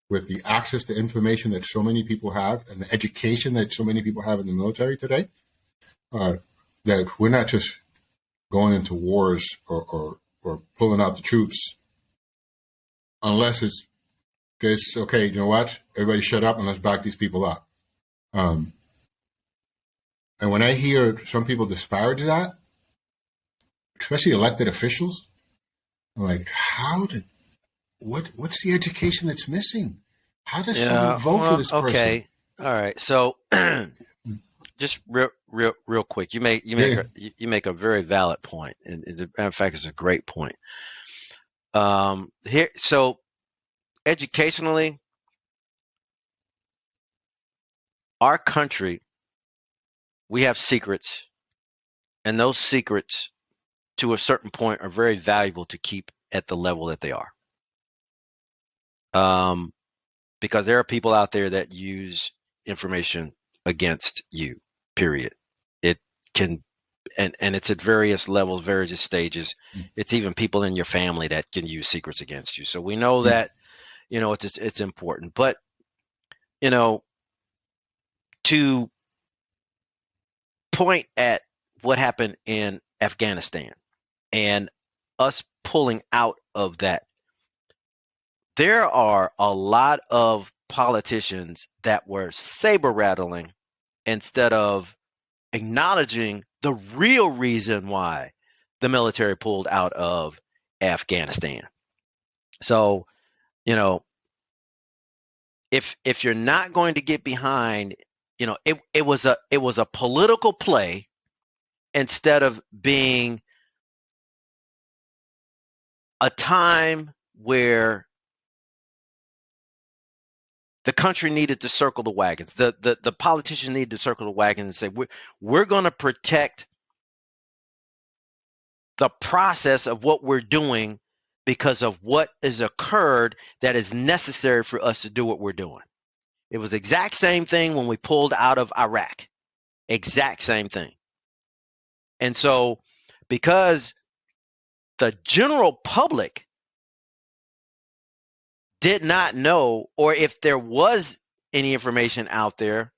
with the access to information that so many people have and the education that so many people have in the military today, that we're not just going into wars or pulling out the troops unless it's this, okay, you know what, everybody shut up and let's back these people up. Um, and when I hear some people disparage that, especially elected officials, I'm like, what's the education that's missing? How does someone Yeah. vote for Well, this person? okay. All right. So just real quick, Yeah, yeah. you make a very valid point, and as a matter of fact, it's a great point. Here, so educationally, our country, we have secrets, and those secrets, to a certain point, are very valuable to keep at the level that they are. Um, because there are people out there that use information against you. Period. It can, and it's at various levels, various stages. Mm, It's even people in your family that can use secrets against you. So we know mm, that, it's important. But you know, to point at what happened in Afghanistan and us pulling out of that, there are a lot of politicians that were saber rattling instead of acknowledging the real reason why the military pulled out of Afghanistan. So, you know, if you're not going to get behind, it was a political play instead of being a time where the country needed to circle the wagons. The politicians needed to circle the wagons and say, we're going to protect the process of what we're doing because of what has occurred that is necessary for us to do what we're doing. It was the exact same thing when we pulled out of Iraq. Exact same thing. And so, because the general public did not know, or if there was any information out there,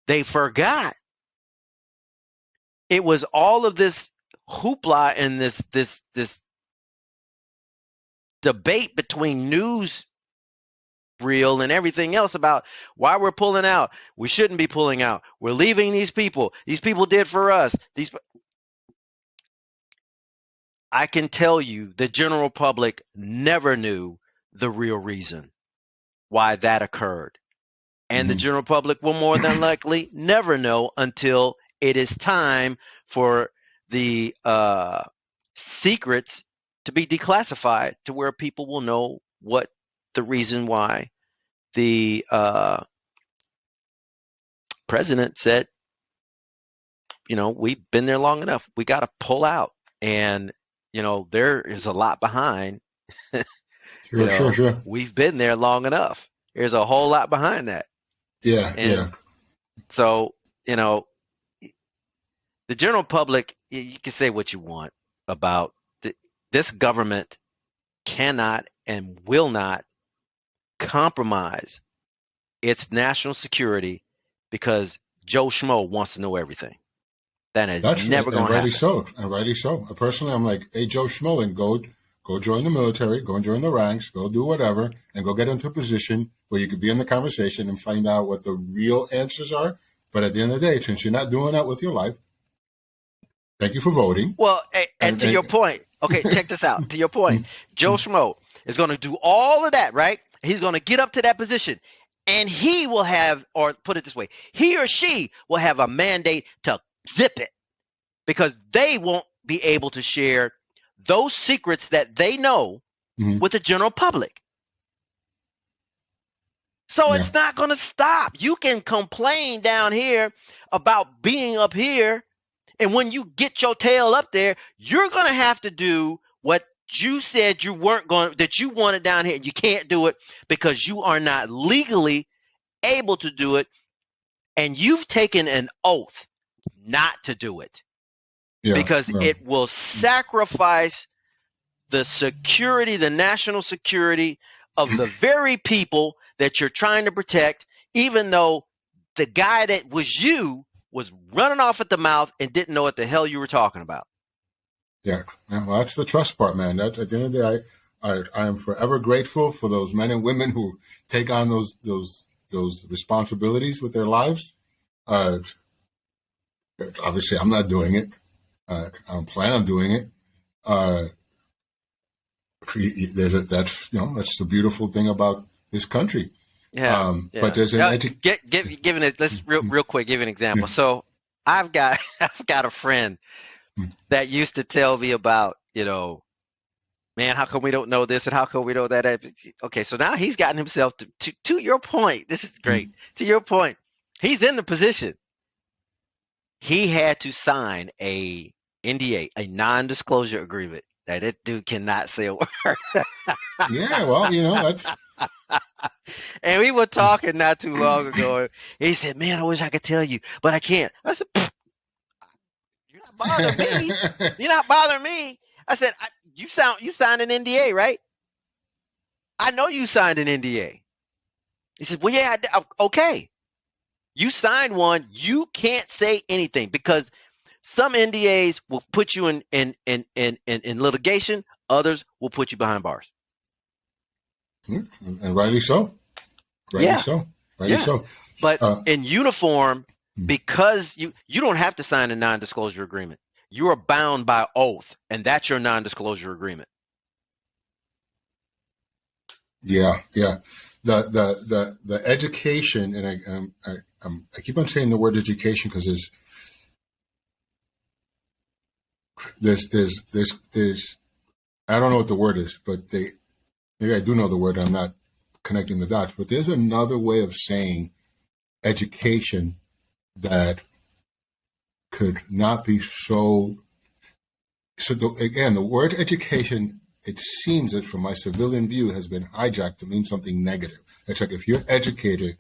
they forgot. It was all of this hoopla and this debate between news reel and everything else about why we're pulling out. We shouldn't be pulling out. We're leaving these people. These people did for us. I can tell you the general public never knew the real reason why that occurred. And the mhm. general public will more than likely never know until it is time for the secrets to be declassified to where people will know what the reason why the president said, we've been there long enough. We got to pull out. And, there is a lot behind, Sure, sure, sure. we've been there long enough. There's a whole lot behind that. Yeah, And yeah. so, you know, the general public, you can say what you want about this government cannot and will not compromise its national security because Joe Schmo wants to know everything. That is That's never and going to rightly happen. so, and rightly so. Personally, I'm like, hey, Joe Schmolling, go join the military, go and join the ranks, go do whatever, and go get into a position where you could be in the conversation and find out what the real answers are. But at the end of the day, since you're not doing that with your life, thank you for voting. Well, and And, to your point, okay, check this out. To your point, Joe Schmo is going to do all of that, right? He's going to get up to that position, and he will have, or put it this way, he or she will have a mandate to zip it because they won't be able to share those secrets that they know Mhm. with the general public. So Yeah, it's not going to stop. You can complain down here about being up here, and when you get your tail up there, you're going to have to do what you said you weren't going that you wanted down here. You can't do it because you are not legally able to do it, and you've taken an oath not to do it yeah, because yeah. it will sacrifice the security, the national security of the very people that you're trying to protect, even though the guy that was you was running off at the mouth and didn't know what the hell you were talking about. Yeah. Yeah, well, that's the trust part, man. That's at the end of the day, I am forever grateful for those men and women who take on those responsibilities with their lives. Uh, Obviously, I'm not doing it. I don't plan on doing it. Uh, that's that's the beautiful thing about this country. Yeah, But yeah. there's an Giving it. Let's real quick give you an example. So I've got I've got a friend that used to tell me about, man, how come we don't know this and how come we know that? Okay, so now he's gotten himself to your point. This is great. To your point, he's in the position. He had to sign a NDA, a non-disclosure agreement, that it dude cannot say a word. Yeah, well, that's And we were talking not too long ago. And he said, "Man, I wish I could tell you, but I can't." I said, "You're not bothering me. You're not bothering me." I said, "You signed an NDA, right?" "I know you signed an NDA." He said, "Well, yeah, okay. You signed one. You can't say anything because some NDAs will put you in litigation. Others will put you behind bars." and rightly so. Rightly Yeah, so. Rightly yeah. so. But Uh, in uniform, because you don't have to sign a non-disclosure agreement. You are bound by oath, and that's your non-disclosure agreement. yeah, yeah. The education, and I keep on saying the word education because there's I don't know what the word is, but maybe I do know the word. I'm not connecting the dots, but there's another way of saying education that could not be so. So again, the word education, it seems that from my civilian view, has been hijacked to mean something negative. It's like if you're educated,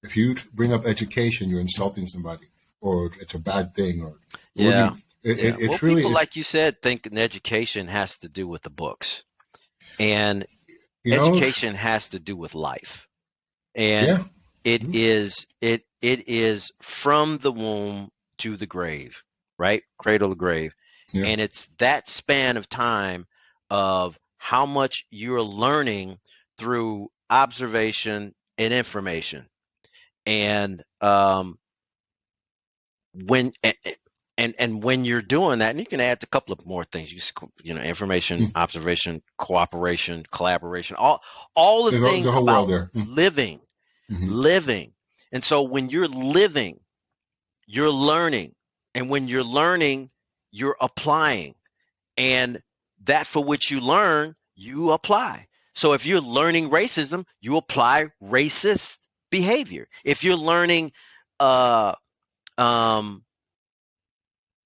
if you bring up education, you're insulting somebody, or it's a bad thing, or Yeah, yeah. Well, it's really people, like you said, think an education has to do with the books, and you know education has to do with life, and yeah it is from the womb to the grave, right? Cradle to grave. yeah And it's that span of time of how much you're learning through observation and information. And when and when you're doing that, and you can add a couple of more things. Information, mm. observation, cooperation, collaboration, all the There's a things whole world about there. living, Mm-hmm. living. And so when you're living, you're learning. And when you're learning, you're applying. And that for which you learn, you apply. So if you're learning racism, you apply racist behavior. If you're learning uh, um,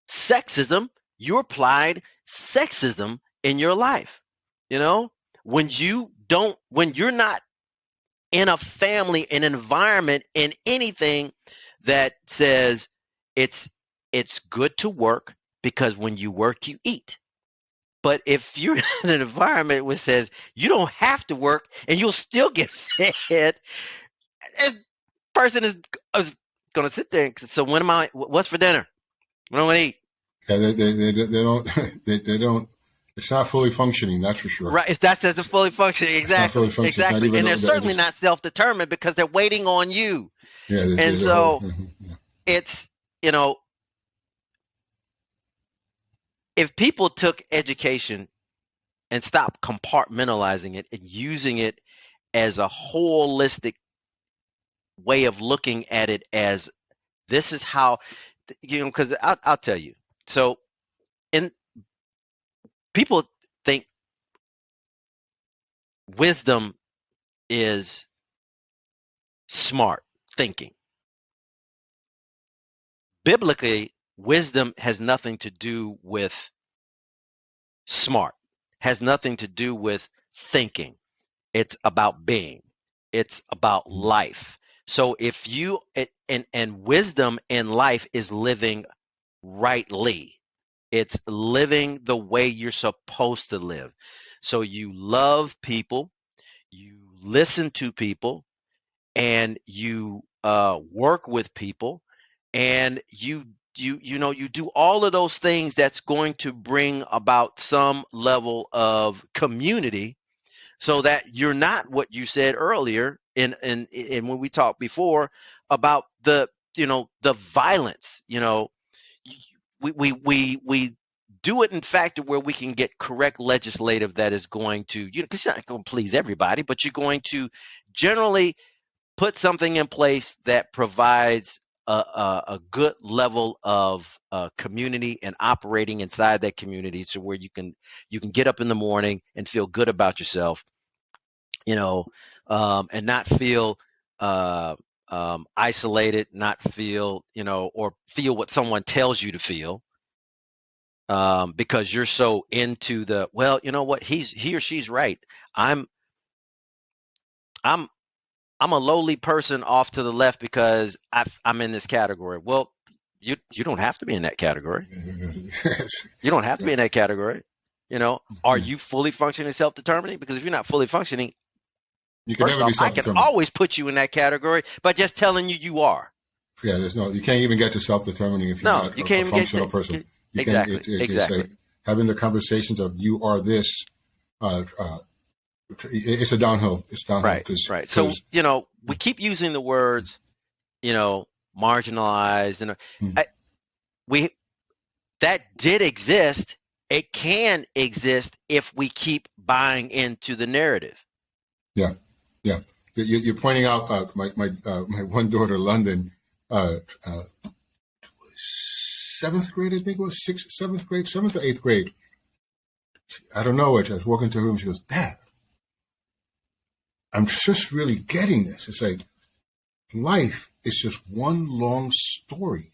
sexism, you applied sexism in your life. You know, when you're not in a family, an environment, in anything that says it's it's good to work because when you work, you eat. But if you're in an environment which says you don't have to work and you'll still get fed, this person is going to sit there and say, so what's for dinner? What am I going to eat? Yeah, they don't they don't. It's not fully functioning. That's for sure. Right. If that says the fully functioning, It's not fully exactly, functioning. It's not exactly. even And they're certainly there's, not self-determined because they're waiting on you. yeah. And There's a whole so it's, you know, if people took education and stopped compartmentalizing it and using it as a holistic way of looking at it, as this is how, because I'll tell you. So, in people think wisdom is smart thinking. Biblically, wisdom has nothing to do with smart, has nothing to do with thinking. It's about being, it's about life. So if you and wisdom in life is living rightly. It's living the way you're supposed to live. So you love people, you listen to people, and you work with people, and you do all of those things that's going to bring about some level of community, so that you're not what you said earlier in when we talked before about the violence. We do it in fact where we can get correct legislative that is going to, because you're not going to please everybody, but you're going to generally put something in place that provides a good level of community and operating inside that community, so where you can get up in the morning and feel good about yourself, and not feel isolated, not feel, or feel what someone tells you to feel, because you're so into the, well, you know what, he or she's right. I'm I'm I'm a lowly person off to the left because I'm in this category. Well, you don't have to be in that category. Yes. You don't have to Yeah. be in that category. Are you fully functioning self-determining? Because if you're not fully functioning, You can first never be off, I can self-determined. always put you in that category by just telling you you are. Yeah, you can't even get to self-determining if you're No, not you a can't even functional person. You can, exactly, it's like exactly. having the conversations of you are this, uh, uh, it's a downhill. It's downhill Right, because, right. So, we keep using the words, marginalized, and I, we that did exist. It can exist if we keep buying into the narrative. yeah, yeah. You're pointing out my one daughter, London, uh, uh, seventh grade, I think it was seventh grade, seventh or eighth grade. I don't know. I was walking to her room. She goes, "Dad, I'm just really getting this. It's like life is just one long story.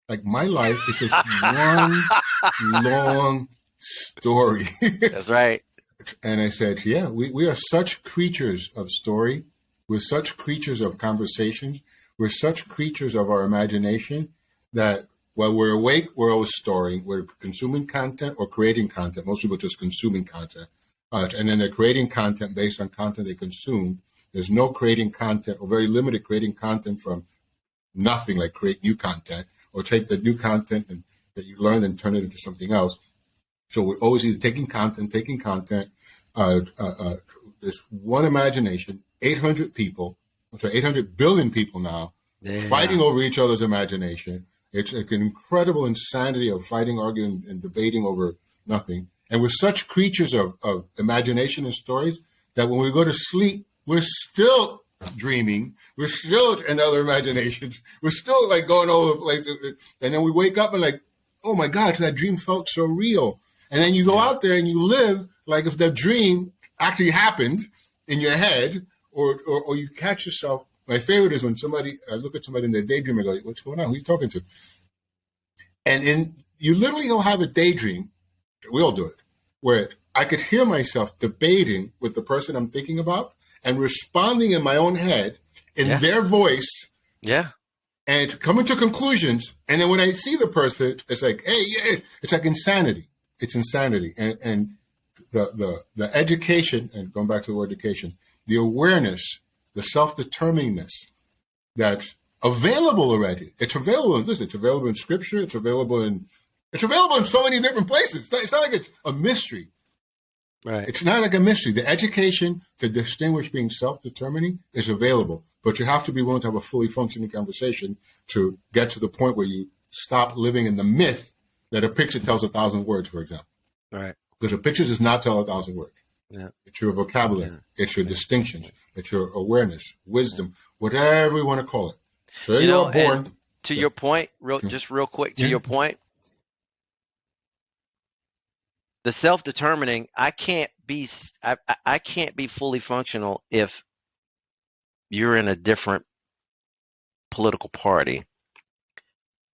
Like my life is just one long story." That's right. And I said, yeah, we are such creatures of story. We're such creatures of conversations. We're such creatures of our imagination that while we're awake, we're always storing. We're consuming content or creating content. Most people just consuming content. And then they're creating content based on content they consume. There's no creating content or very limited creating content from nothing, like create new content or take the new content that you learn and turn it into something else. So we're always either taking content. There's one imagination, 800 people, 800 billion people now, Yeah. fighting over each other's imagination. It's like an incredible insanity of fighting, arguing, and debating over nothing. And we're such creatures of imagination and stories that when we go to sleep, we're still dreaming. We're still in other imaginations. We're still like going over places. And then we wake up and like, oh my God, that dream felt so real. And then you go out there and you live like if the dream actually happened in your head, or you catch yourself. My favorite is when I look at somebody in their daydream and go, what's going on? Who are you talking to? And you literally will have a daydream. We all do it, where I could hear myself debating with the person I'm thinking about and responding in my own head in their voice. Yeah. And coming to conclusions. And then when I see the person, it's like, hey, yeah, it's like insanity. It's insanity. And the education, and going back to the word education, the awareness, the self-determiningness that's available already. It's available in this. It's available in scripture. It's available in so many different places. It's not like it's a mystery. Right. It's not like a mystery. The education to distinguish being self-determining is available, but you have to be willing to have a fully functioning conversation to get to the point where you stop living in the myth that a picture tells 1,000 words, for example. Right. Because a picture does not tell 1,000 words. Yeah. It's your vocabulary. Yeah. It's your distinctions. It's your awareness, wisdom, whatever you want to call it. So you are born. To your point, real quick, to your point, the self-determining, I can't be fully functional if you're in a different political party,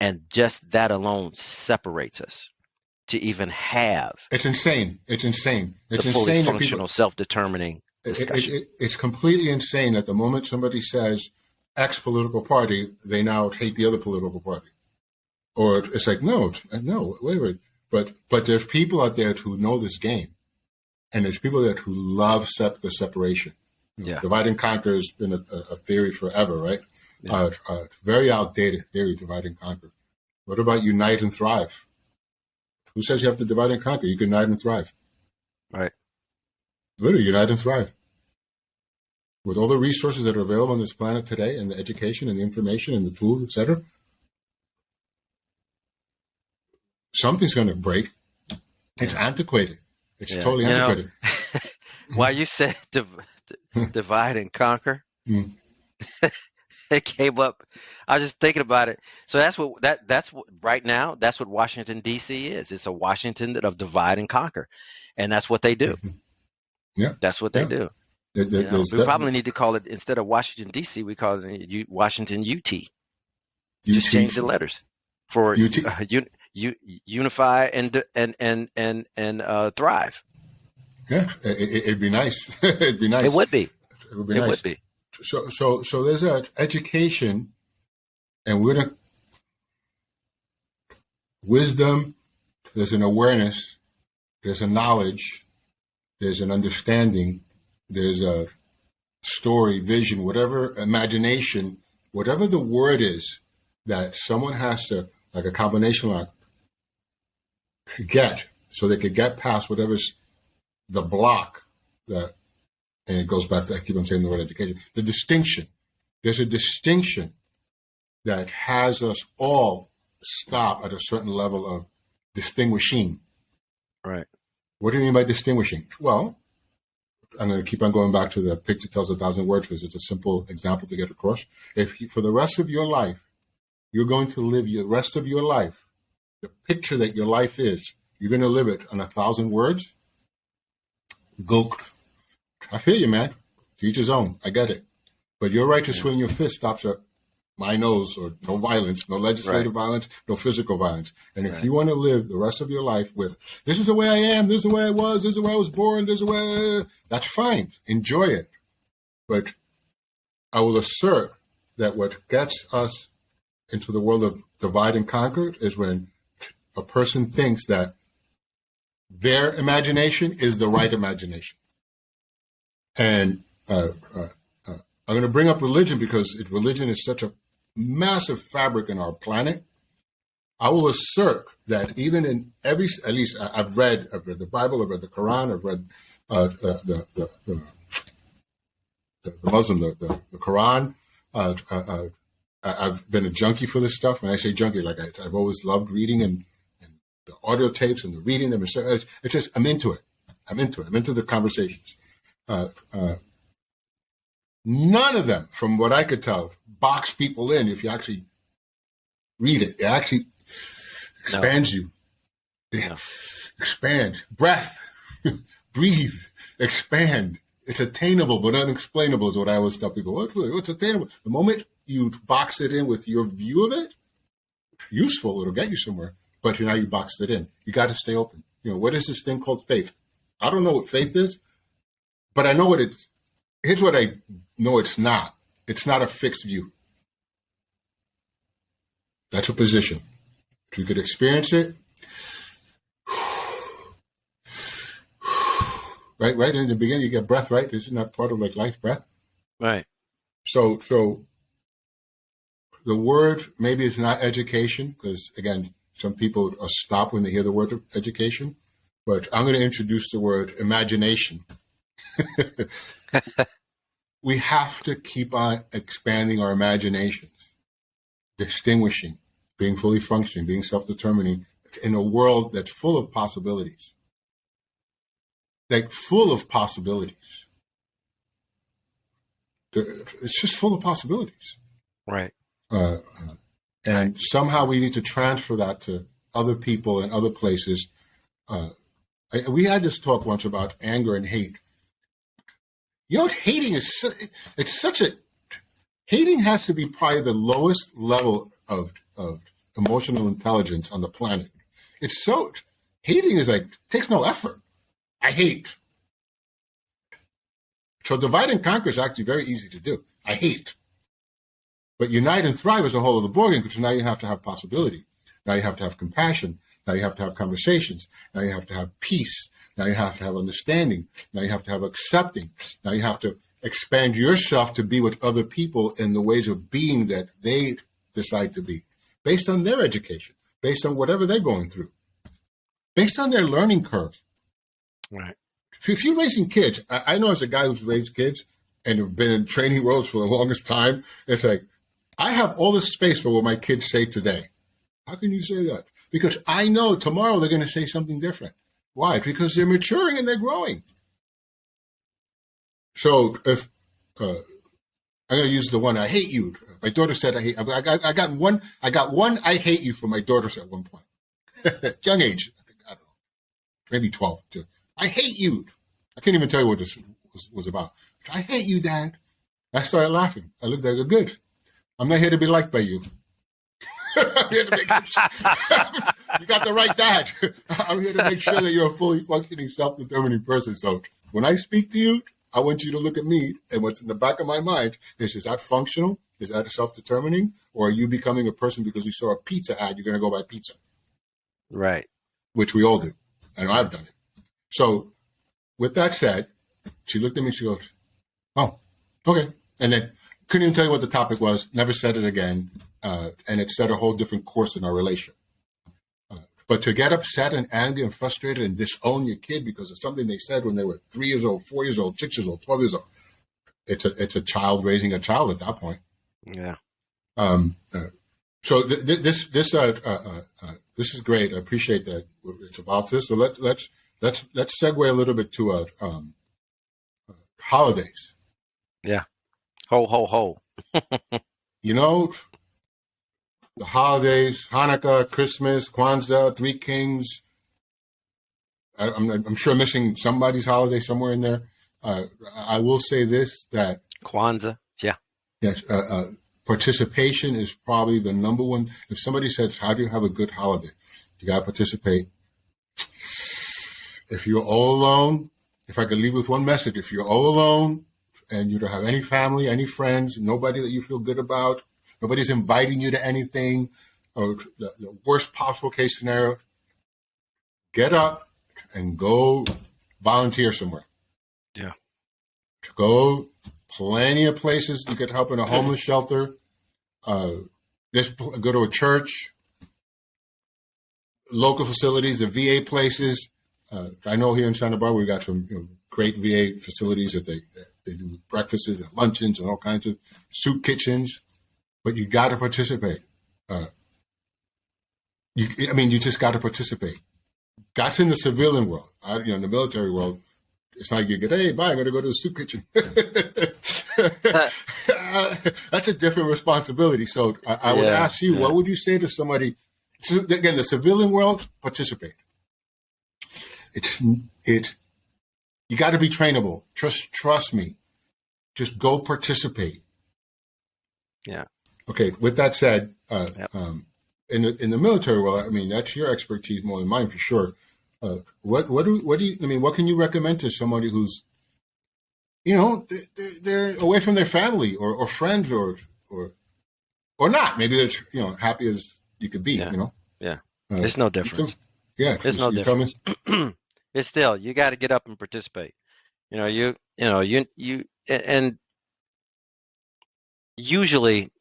and just that alone separates us to even have. It's insane. It's insane. It's the fully insane functional self-determining discussion. It's completely insane that the moment somebody says X political party, they now hate the other political party. Or it's like, no, wait. But there's people out there who know this game. And there's people there who love the separation. Divide and conquer has been a theory forever, right? Yeah. Very outdated theory, divide and conquer. What about unite and thrive? Who says you have to divide and conquer? You can unite and thrive. Right. Literally, unite and thrive. With all the resources that are available on this planet today, and the education and the information and the tools, etc., something's going to break. It's antiquated. It's totally antiquated. Why you said divide and conquer? It came up. I was just thinking about it. So that's what right now, that's what Washington D.C. is. It's a Washington of divide and conquer. And that's what they do. Mhm. Yeah, That's what they yeah. do. There's We probably need to call it, instead of Washington D.C., we call it Washington UT. Just UT, change the letters for UT. unify and thrive. Yeah, it'd be nice. It'd be It nice. would be. It would be It would nice. be. So there's a education and wisdom. There's an awareness. There's a knowledge. There's an understanding. There's a story, vision, whatever, imagination, whatever the word is that someone has to, like a combination lock, get so they could get past whatever's the block that, and it goes back to, I keep on saying the word education, the distinction. There's a distinction that has us all stop at a certain level of distinguishing. Right. What do you mean by distinguishing? Well, I'm going to keep on going back to the picture tells 1,000 words because it's a simple example to get across. If you, for the rest of your life, you're going to live the rest of your life, the picture that your life is, you're going to live it on 1,000 words. Go. I feel you, man. To each his own. I get it. But your right to swing your fist stops at my nose, or no violence, no legislative violence, no physical violence. And if you want to live the rest of your life with, this is the way I am, this is the way I was, this is the way I was born, this is the way, that's fine. Enjoy it. But I will assert that what gets us into the world of divide and conquer is when a person thinks that their imagination is the right imagination. And I'm going to bring up religion because religion is such a massive fabric in our planet. I will assert that even in every, at least I've read the Bible, I've read the Quran, I've read the Muslim, the Quran. I've been a junkie for this stuff. When I say junkie, like I've always loved reading and the audio tapes and the reading them. It's just, I'm into it. I'm into the conversations. None of them, from what I could tell, box people in if you actually read it. It actually expands you. No. Expand. Breath. Breathe. Expand. It's attainable but unexplainable is what I always tell people. What's attainable? The moment you box it in with your view of it, useful, it'll get you somewhere. But now you boxed it in. You got to stay open. What is this thing called faith? I don't know what faith is, but I know what it's. Here's what I know it's not. It's not a fixed view. That's a position. If you could experience it, right in the beginning, you get breath, right? Isn't that part of like life, breath? Right. So the word maybe it's not education because again, some people stop when they hear the word education, but I'm going to introduce the word imagination. We have to keep on expanding our imaginations, distinguishing, being fully functioning, being self-determining in a world that's full of possibilities. Like full of possibilities. It's just full of possibilities. Right. And somehow we need to transfer that to other people and other places. We had this talk once about anger and hate. Hating is it's such a hating has to be probably the lowest level of emotional intelligence on the planet. It's so hating is like it takes no effort. I hate. So divide and conquer is actually very easy to do. I hate. But unite and thrive is a whole other ballgame because now you have to have possibility. Now you have to have compassion. Now you have to have conversations. Now you have to have peace. Now you have to have understanding. Now you have to have accepting. Now you have to expand yourself to be with other people in the ways of being that they decide to be, based on their education, based on whatever they're going through, based on their learning curve. Right. If you're raising kids, I know as a guy who's raised kids and have been in training roles for the longest time, it's like, I have all the space for what my kids say today. How can you say that? Because I know tomorrow they're going to say something different. Why? Because they're maturing and they're growing. So if I'm going to use the one I hate you. My daughter said I hate. I got one. I got one. I hate you from my daughters at one point. Young age, I think, I don't know, maybe 12. I hate you. I can't even tell you what this was about. I hate you, Dad. I started laughing. I looked at her. Good. I'm not here to be liked by you. I'm here to make you got the right dad. I'm here to make sure that you're a fully functioning, self-determining person. So when I speak to you, I want you to look at me, and what's in the back of my mind is that functional? Is that self-determining? Or are you becoming a person because you saw a pizza ad, you're going to go buy pizza? Right. Which we all do. I know I've done it. So with that said, she looked at me, she goes, oh, okay. And then couldn't even tell you what the topic was, never said it again. And it set a whole different course in our relationship. But to get upset and angry and frustrated and disown your kid because of something they said when they were 3 years old, 4 years old, 6 years old, 12 years old, it's a child raising a child at that point. Yeah. So this is great. I appreciate that it's about this. So let's segue a little bit to holidays. Yeah. Ho ho ho. You know, the holidays, Hanukkah, Christmas, Kwanzaa, Three Kings. I'm sure I'm missing somebody's holiday somewhere in there. I will say this, that Kwanzaa. Yeah. yes, participation is probably the number one. If somebody says, how do you have a good holiday? You got to participate. If you're all alone, if I could leave with one message, if you're all alone and you don't have any family, any friends, nobody that you feel good about, nobody's inviting you to anything, or the worst possible case scenario, get up and go volunteer somewhere. Yeah. Go plenty of places. You could help in a homeless shelter. Just go to a church, local facilities, the VA places. I know here in Santa Barbara we got some great VA facilities that they do breakfasts and luncheons and all kinds of soup kitchens. But you got to participate. You just got to participate. That's in the civilian world. In the military world, it's not like you get, hey, bye, I'm going to go to the soup kitchen. That's a different responsibility. So I would ask you, what would you say to somebody? So again, the civilian world, participate. You got to be trainable. Trust me. Just go participate. Yeah. Okay. With that said, Yep. In the military world, that's your expertise more than mine for sure. What can you recommend to somebody who's, they're away from their family or friends or not? Maybe they're, happy as you could be, Yeah. Yeah. It's no difference. It's no difference. It's still, you got to get up and participate. You and usually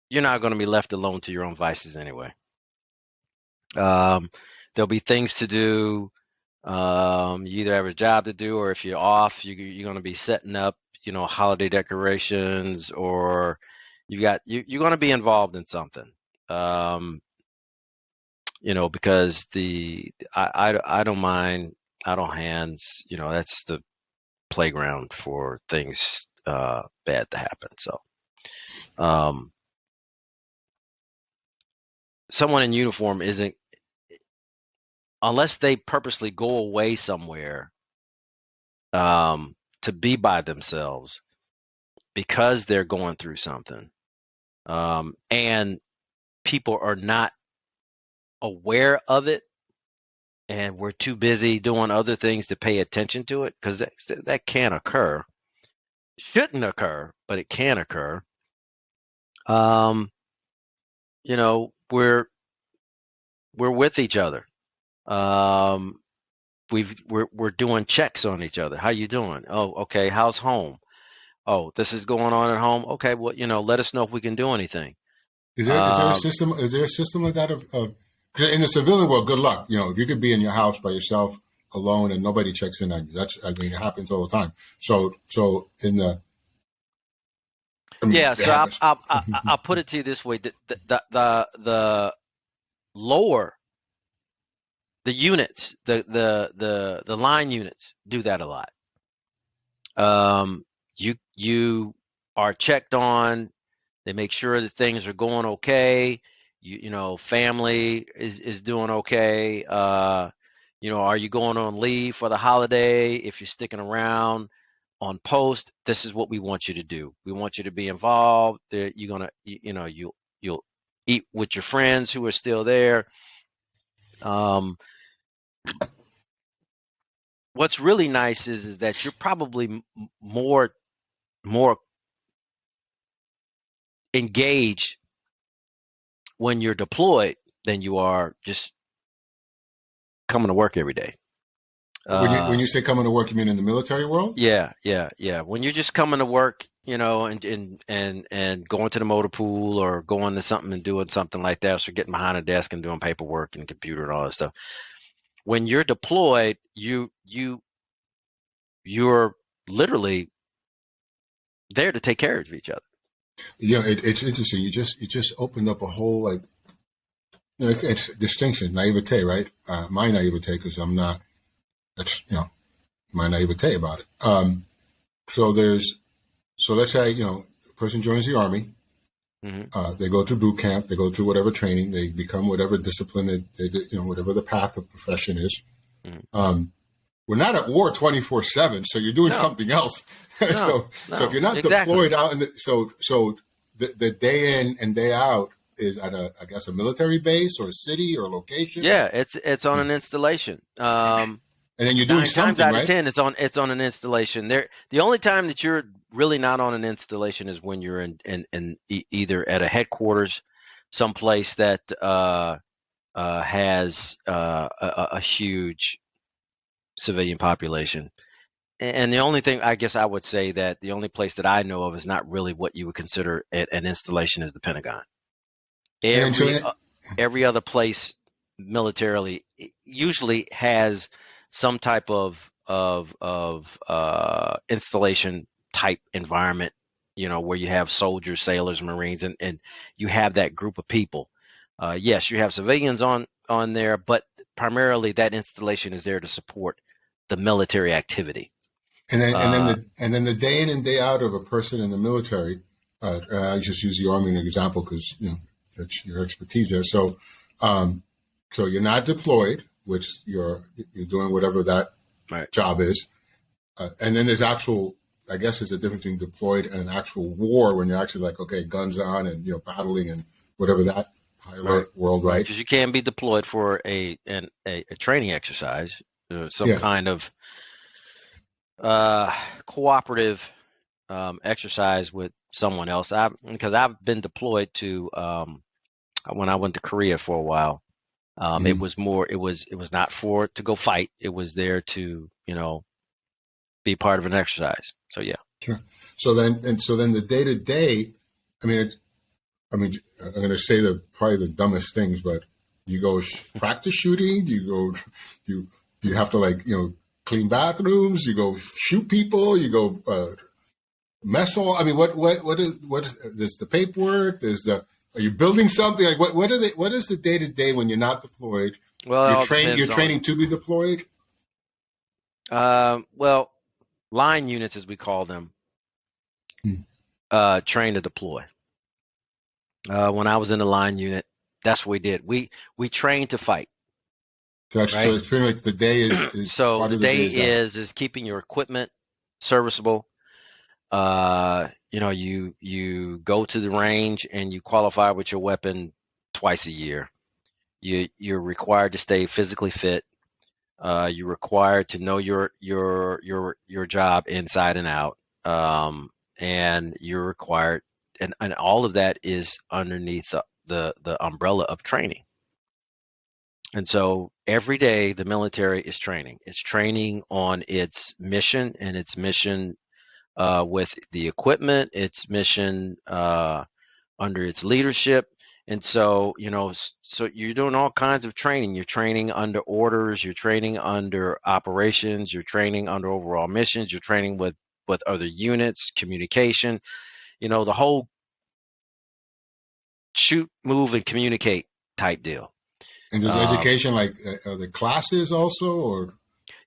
you're not going to be left alone to your own vices anyway. There'll be things to do. You either have a job to do, or if you're off, you're going to be setting up, holiday decorations, or you're going to be involved in something. Because I don't mind idle hands. That's the playground for things bad to happen. So, someone in uniform isn't, unless they purposely go away somewhere to be by themselves because they're going through something, and people are not aware of it, and we're too busy doing other things to pay attention to it, because that can occur. Shouldn't occur, but it can occur. We're with each other. We're doing checks on each other. How you doing? Oh, okay. How's home? Oh, this is going on at home. Okay, well, let us know if we can do anything. Is there a system? Is there a system like that of in the civilian world? Good luck. You could be in your house by yourself, alone, and nobody checks in on you. It happens all the time. So in the so I'll put it to you this way: the lower the units, the line units do that a lot. You are checked on. They make sure that things are going okay. Family is doing okay. Are you going on leave for the holiday? If you're sticking around on post, this is what we want you to do. We want you to be involved. That you're gonna, you'll eat with your friends who are still there. Um, what's really nice is that you're probably more engaged when you're deployed than you are just coming to work every day. When you say coming to work, you mean in the military world? Yeah. When you're just coming to work, and going to the motor pool or going to something and doing something like that, so getting behind a desk and doing paperwork and computer and all that stuff. When you're deployed, you're literally there to take care of each other. Yeah, it's interesting. You just opened up a whole like it's distinction, naivete, right? My naivete, because I'm not. That's my naivete about it. So there's so let's say a person joins the army. Mm-hmm. They go to boot camp. They go through whatever training. They become whatever discipline whatever the path of profession is. Mm-hmm. We're not at war 24/7, so you're doing something else. No, so if you're not deployed out, the day in and day out is at I guess a military base or a city or a location. Yeah, it's on an installation. And then you're doing 9 times something, out of right? 10, it's on an installation. The only time that you're really not on an installation is when you're in either at a headquarters, someplace that has a huge civilian population. And the only thing I guess I would say that the only place that I know of is not really what you would consider an installation is the Pentagon. And then Every other place militarily usually has some type of installation type environment, where you have soldiers, sailors, Marines, and you have that group of people. Yes, you have civilians on there, but primarily that installation is there to support the military activity. and then the day in and day out of a person in the military. I just use the army as an example because that's your expertise there. So you're not deployed, which you're doing whatever that Right. job is, and then there's actual. I guess there's a difference between deployed and actual war when you're actually like okay, guns on and battling and whatever that high alert world, right? Because you can be deployed for a training exercise, some Yeah. kind of cooperative exercise with someone else. Because I've been deployed to when I went to Korea for a while. It was more. It was not for to go fight. It was there to be part of an exercise. So yeah. Sure. So then the day to day. I mean, I'm going to say probably the dumbest things, but you go practice shooting. You go. You have to clean bathrooms. You go shoot people. You go mess hall. I mean, what is there's the paperwork? Are you building something? Like what is the day to day when you're not deployed? Well, You're training to be deployed. Well, line units, as we call them, train to deploy. When I was in the line unit, that's what we did. We trained to fight. So it's pretty much the day is so part the of the day day is keeping your equipment serviceable. You go to the range and you qualify with your weapon twice a year. You're required to stay physically fit. You're required to know your job inside and out. And you're required, and all of that is underneath the umbrella of training. And so every day the military is training. It's training on its mission and its mission with the equipment, its mission under its leadership. And so, so you're doing all kinds of training. You're training under orders. You're training under operations. You're training under overall missions. You're training with other units, communication, the whole shoot, move, and communicate type deal. And there's education like the classes also, or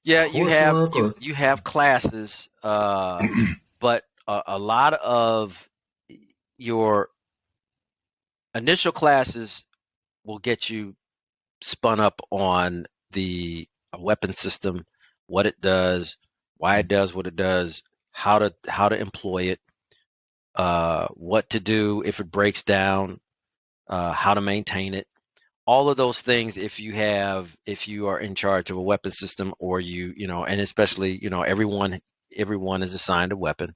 yeah, coursework, you have classes, but a lot of your initial classes will get you spun up on the weapon system, what it does, why it does what it does, how to employ it, what to do if it breaks down, how to maintain it. All of those things, if you are in charge of a weapon system, or and especially, everyone is assigned a weapon.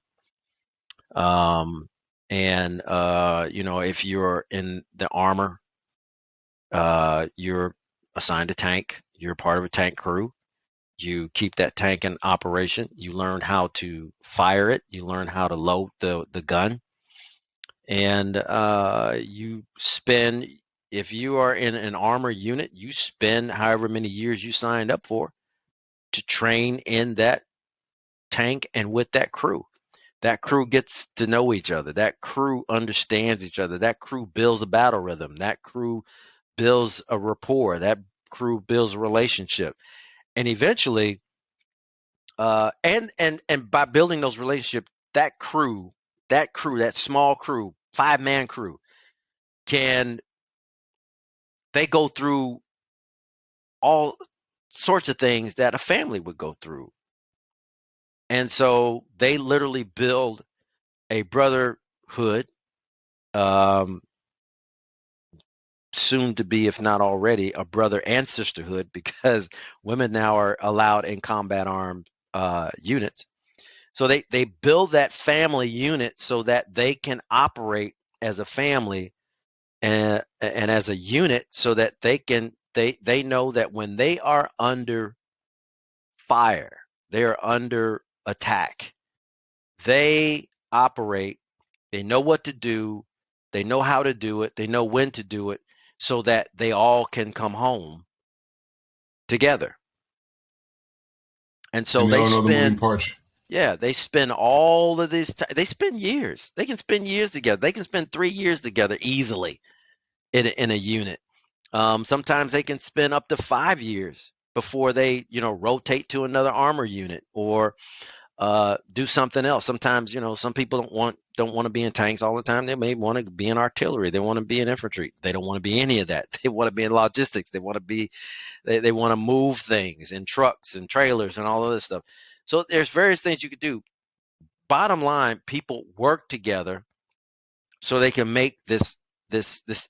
And if you're in the armor, you're assigned a tank. You're part of a tank crew. You keep that tank in operation. You learn how to fire it. You learn how to load the gun. And you spend, if you are in an armor unit, you spend however many years you signed up for to train in that tank and with that crew. That crew gets to know each other. That crew understands each other. That crew builds a battle rhythm. That crew builds a rapport. That crew builds a relationship. And eventually, and by building those relationships, that small crew, 5-man crew, they go through all sorts of things that a family would go through. And so they literally build a brotherhood, soon to be, if not already, a brother and sisterhood, because women now are allowed in combat armed units. So they build that family unit so that they can operate as a family and as a unit, so that they know that when they are under fire, they are under attack, they operate, they know what to do, they know how to do it, they know when to do it, so that they all can come home together. And so And they they all know the moving spend, parts. yeah, they spend all of this time, they spend years. They can spend years together. They can spend 3 years together easily in a unit. Sometimes they can spend up to 5 years before they, rotate to another armor unit, or do something else. Sometimes, some people don't want to be in tanks all the time. They may want to be in artillery. They want to be in infantry. They don't want to be any of that. They want to be in logistics. They want to be, they want to move things in trucks and trailers and all of this stuff. So there's various things you could do. Bottom line, people work together so they can make this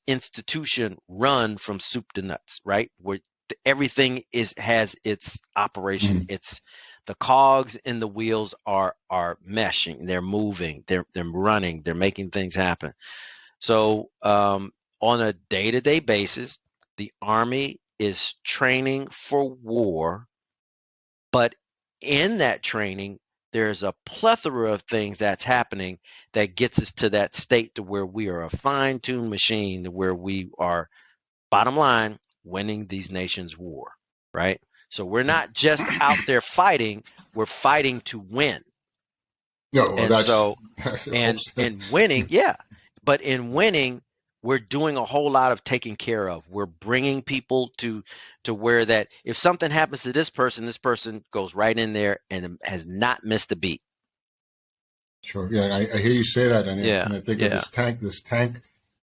institution run from soup to nuts, right? Where everything has its operation. Mhm. It's the cogs in the wheels are meshing, they're moving, they're running, they're making things happen. So on a day-to-day basis, the Army is training for war, but in that training, there's a plethora of things that's happening that gets us to that state to where we are a fine-tuned machine, to where we are, bottom line, winning these nations' war, right? So we're Yeah. not just out there fighting, we're fighting to win. No, well, And that's so, that's and in winning, yeah, but in winning, we're doing a whole lot of taking care of. We're bringing people to where that if something happens to this person goes right in there and has not missed a beat. sure. Yeah, I hear you say that, Yeah, and I think of yeah,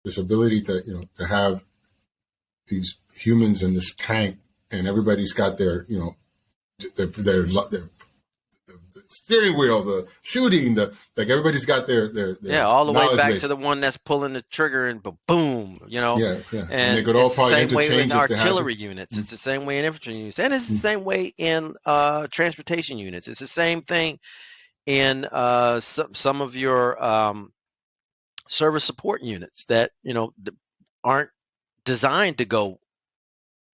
this ability to have these humans in this tank, and everybody's got their their the steering wheel, the shooting, the like. Everybody's got yeah. their All the way knowledge back to base. the one that's pulling the trigger and boom, Yeah, yeah, and they And could all it's the probably same way in interchange if they had to. artillery units. It's the same way in infantry units, and it's the Mm. same way in transportation units. It's the same thing in some of your service support units that aren't designed to go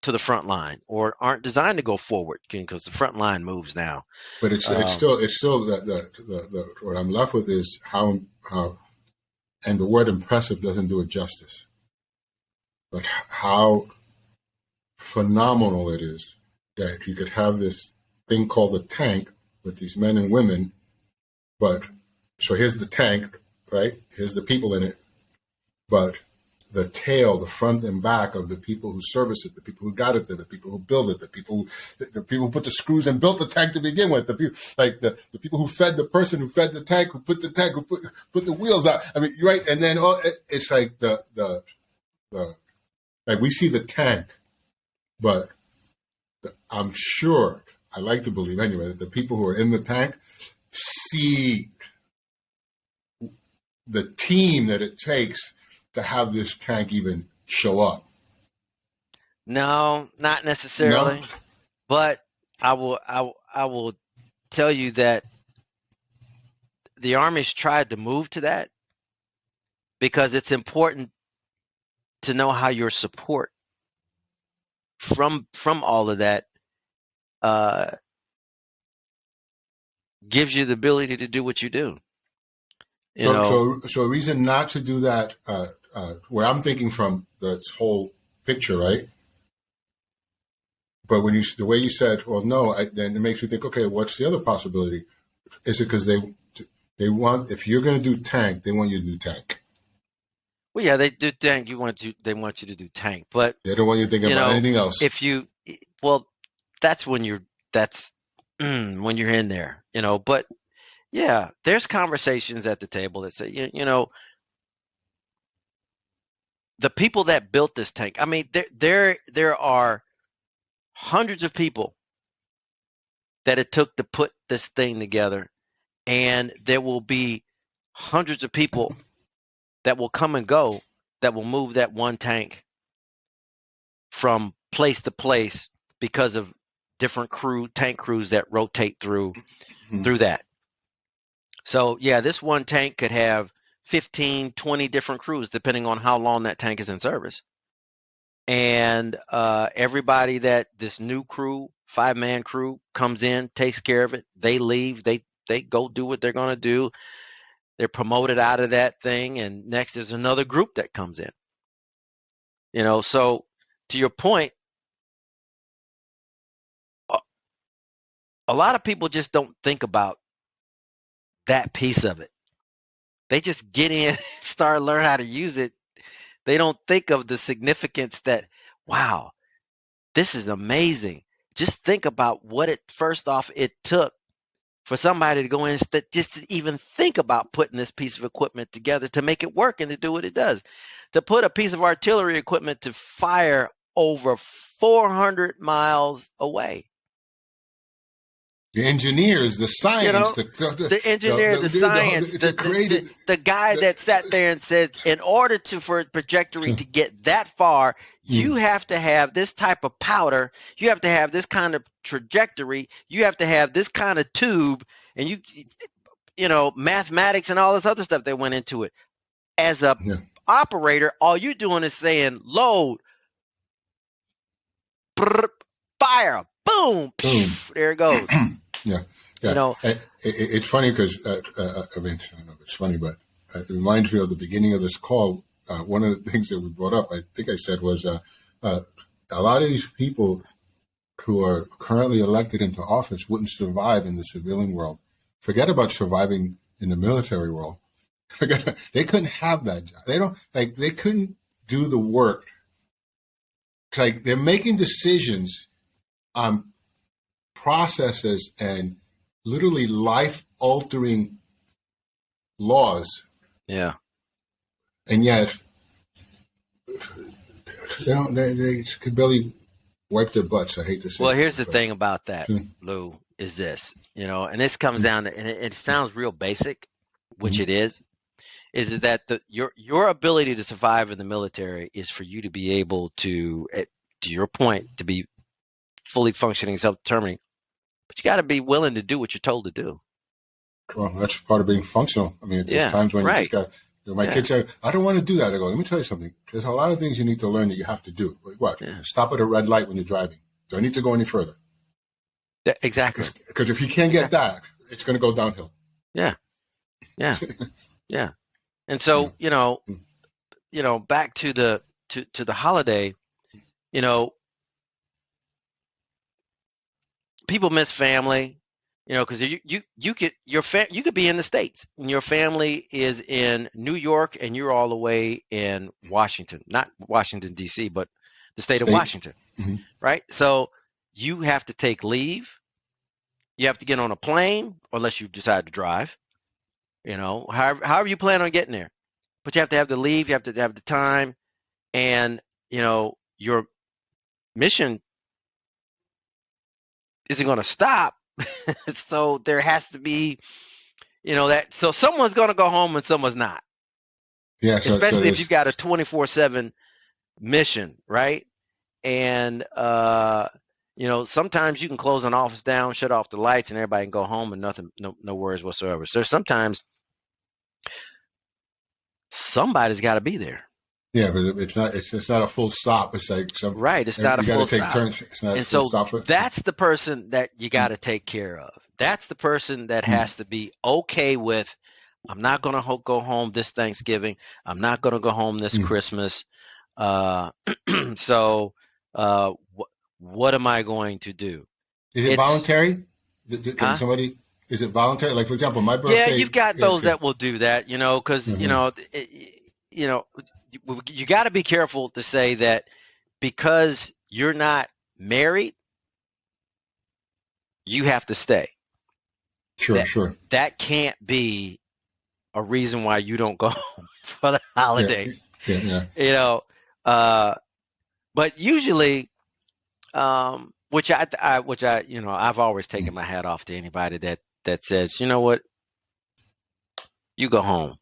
to the front line, or aren't designed to go forward, because the front line moves now. But it's still that the what I'm left with is how and the word impressive doesn't do it justice, but how phenomenal it is that you could have this thing called a tank with these men and women. But so here's the tank, right? Here's the people in it. But the tail, the front and back of the people who service it, the people who got it there, the people who build it, the people who put the screws and built the tank to begin with, the people the people who fed the person who fed the tank, who put the tank, who put the wheels out. I mean, right? And then it's like the like we see the tank, but I'm sure, I like to believe anyway, that the people who are in the tank see the team that it takes to have this tank even show up. No, not necessarily. No? But I will tell you that the Army's tried to move to that because it's important to know how your support from all of that gives you the ability to do what you do. So a reason not to do that, where I'm thinking from this whole picture, right? But when the way you said, well, no, then it makes me think, okay, what's the other possibility? Is it because they want, if you're going to do tank, they want you to do tank? Well, yeah, they do tank. They want you to do tank, but they don't want you thinking about anything else. That's when you're in there, But yeah, there's conversations at the table that say, the people that built this tank. I mean, there are hundreds of people that it took to put this thing together, and there will be hundreds of people that will come and go that will move that one tank from place to place because of different tank crews that rotate through that. So yeah, this one tank could have 15, 20 different crews depending on how long that tank is in service. And everybody that this new crew, 5-man crew, comes in, takes care of it. They leave, they go do what they're going to do. They're promoted out of that thing, and next there's another group that comes in. So to your point, a lot of people just don't think about that piece of it. They just get in, start learn how to use it. They don't think of the significance that, wow, this is amazing. Just think about what it took for somebody to go in just to even think about putting this piece of equipment together to make it work and to do what it does. To put a piece of artillery equipment to fire over 400 miles away. The engineers, the science, the engineer, the science, the guy that sat there and said, in order for a trajectory to get that far, you have to have this type of powder, you have to have this kind of trajectory, you have to have this kind of tube, and mathematics and all this other stuff that went into it. As a operator, all you're doing is saying load, fire, boom, there it goes. Yeah. It's funny because I don't know if it's funny, but it reminds me of the beginning of this call. One of the things that we brought up, I think I said, was a lot of these people who are currently elected into office wouldn't survive in the civilian world. Forget about surviving in the military world. They couldn't have that job. They couldn't do the work. It's like they're making decisions on processes and literally life-altering laws. Yeah. And yet they could barely wipe their butts. I hate to say. Well, here's the thing about that, Lou, is this, and this comes down to, and it sounds real basic, which it is that your ability to survive in the military is for you to be able to your point, to be fully functioning, self-determining, but you got to be willing to do what you're told to do. Well, that's part of being functional. I mean, there's times when you just got. My kids say, "I don't want to do that." I go, "Let me tell you something. There's a lot of things you need to learn that you have to do. Like what? Yeah. Stop at a red light when you're driving. Do I need to go any further?" Exactly. Because if you can't get that, it's going to go downhill. Yeah. And so, back to the holiday, people miss family. because you could you could be in the States and your family is in New York and you're all the way in Washington, not Washington D.C., but the state of State. Washington, Hmm. right? So you have to take leave. You have to get on a plane, unless you decide to drive. However you plan on getting there, but you have to have the leave. You have to have the time, and your mission isn't going to stop. So there has to be, that. So someone's going to go home and someone's not, Yeah. So especially if you've there's. got a 24/7 mission, right? And sometimes you can close an office down, shut off the lights, and everybody can go home and nothing, no worries whatsoever. So sometimes somebody's got to be there. Yeah, but it's not. It's not a full stop. It's like Right. It's not a you got to full take stop. turns. It's not a And full so stop. that's the person that you got to take care of. That's the person that Mm. has to be okay with, I'm not going to go home this Thanksgiving. I'm not going to go home this Mm. Christmas. Uh, so what am I going to do? Is it It's, voluntary? Can huh? somebody? Is it voluntary? Like for example, my Yeah, birthday. you've got those Okay. that will do that, because, Hmm. you know, you got to be careful to say that because you're not married, you have to stay. Sure. That Sure. that can't be a reason why you don't go home for the Yeah. holiday. Yeah. Yeah. You know, uh, but usually, I've always taken my hat off to anybody that says, you know what, you go home.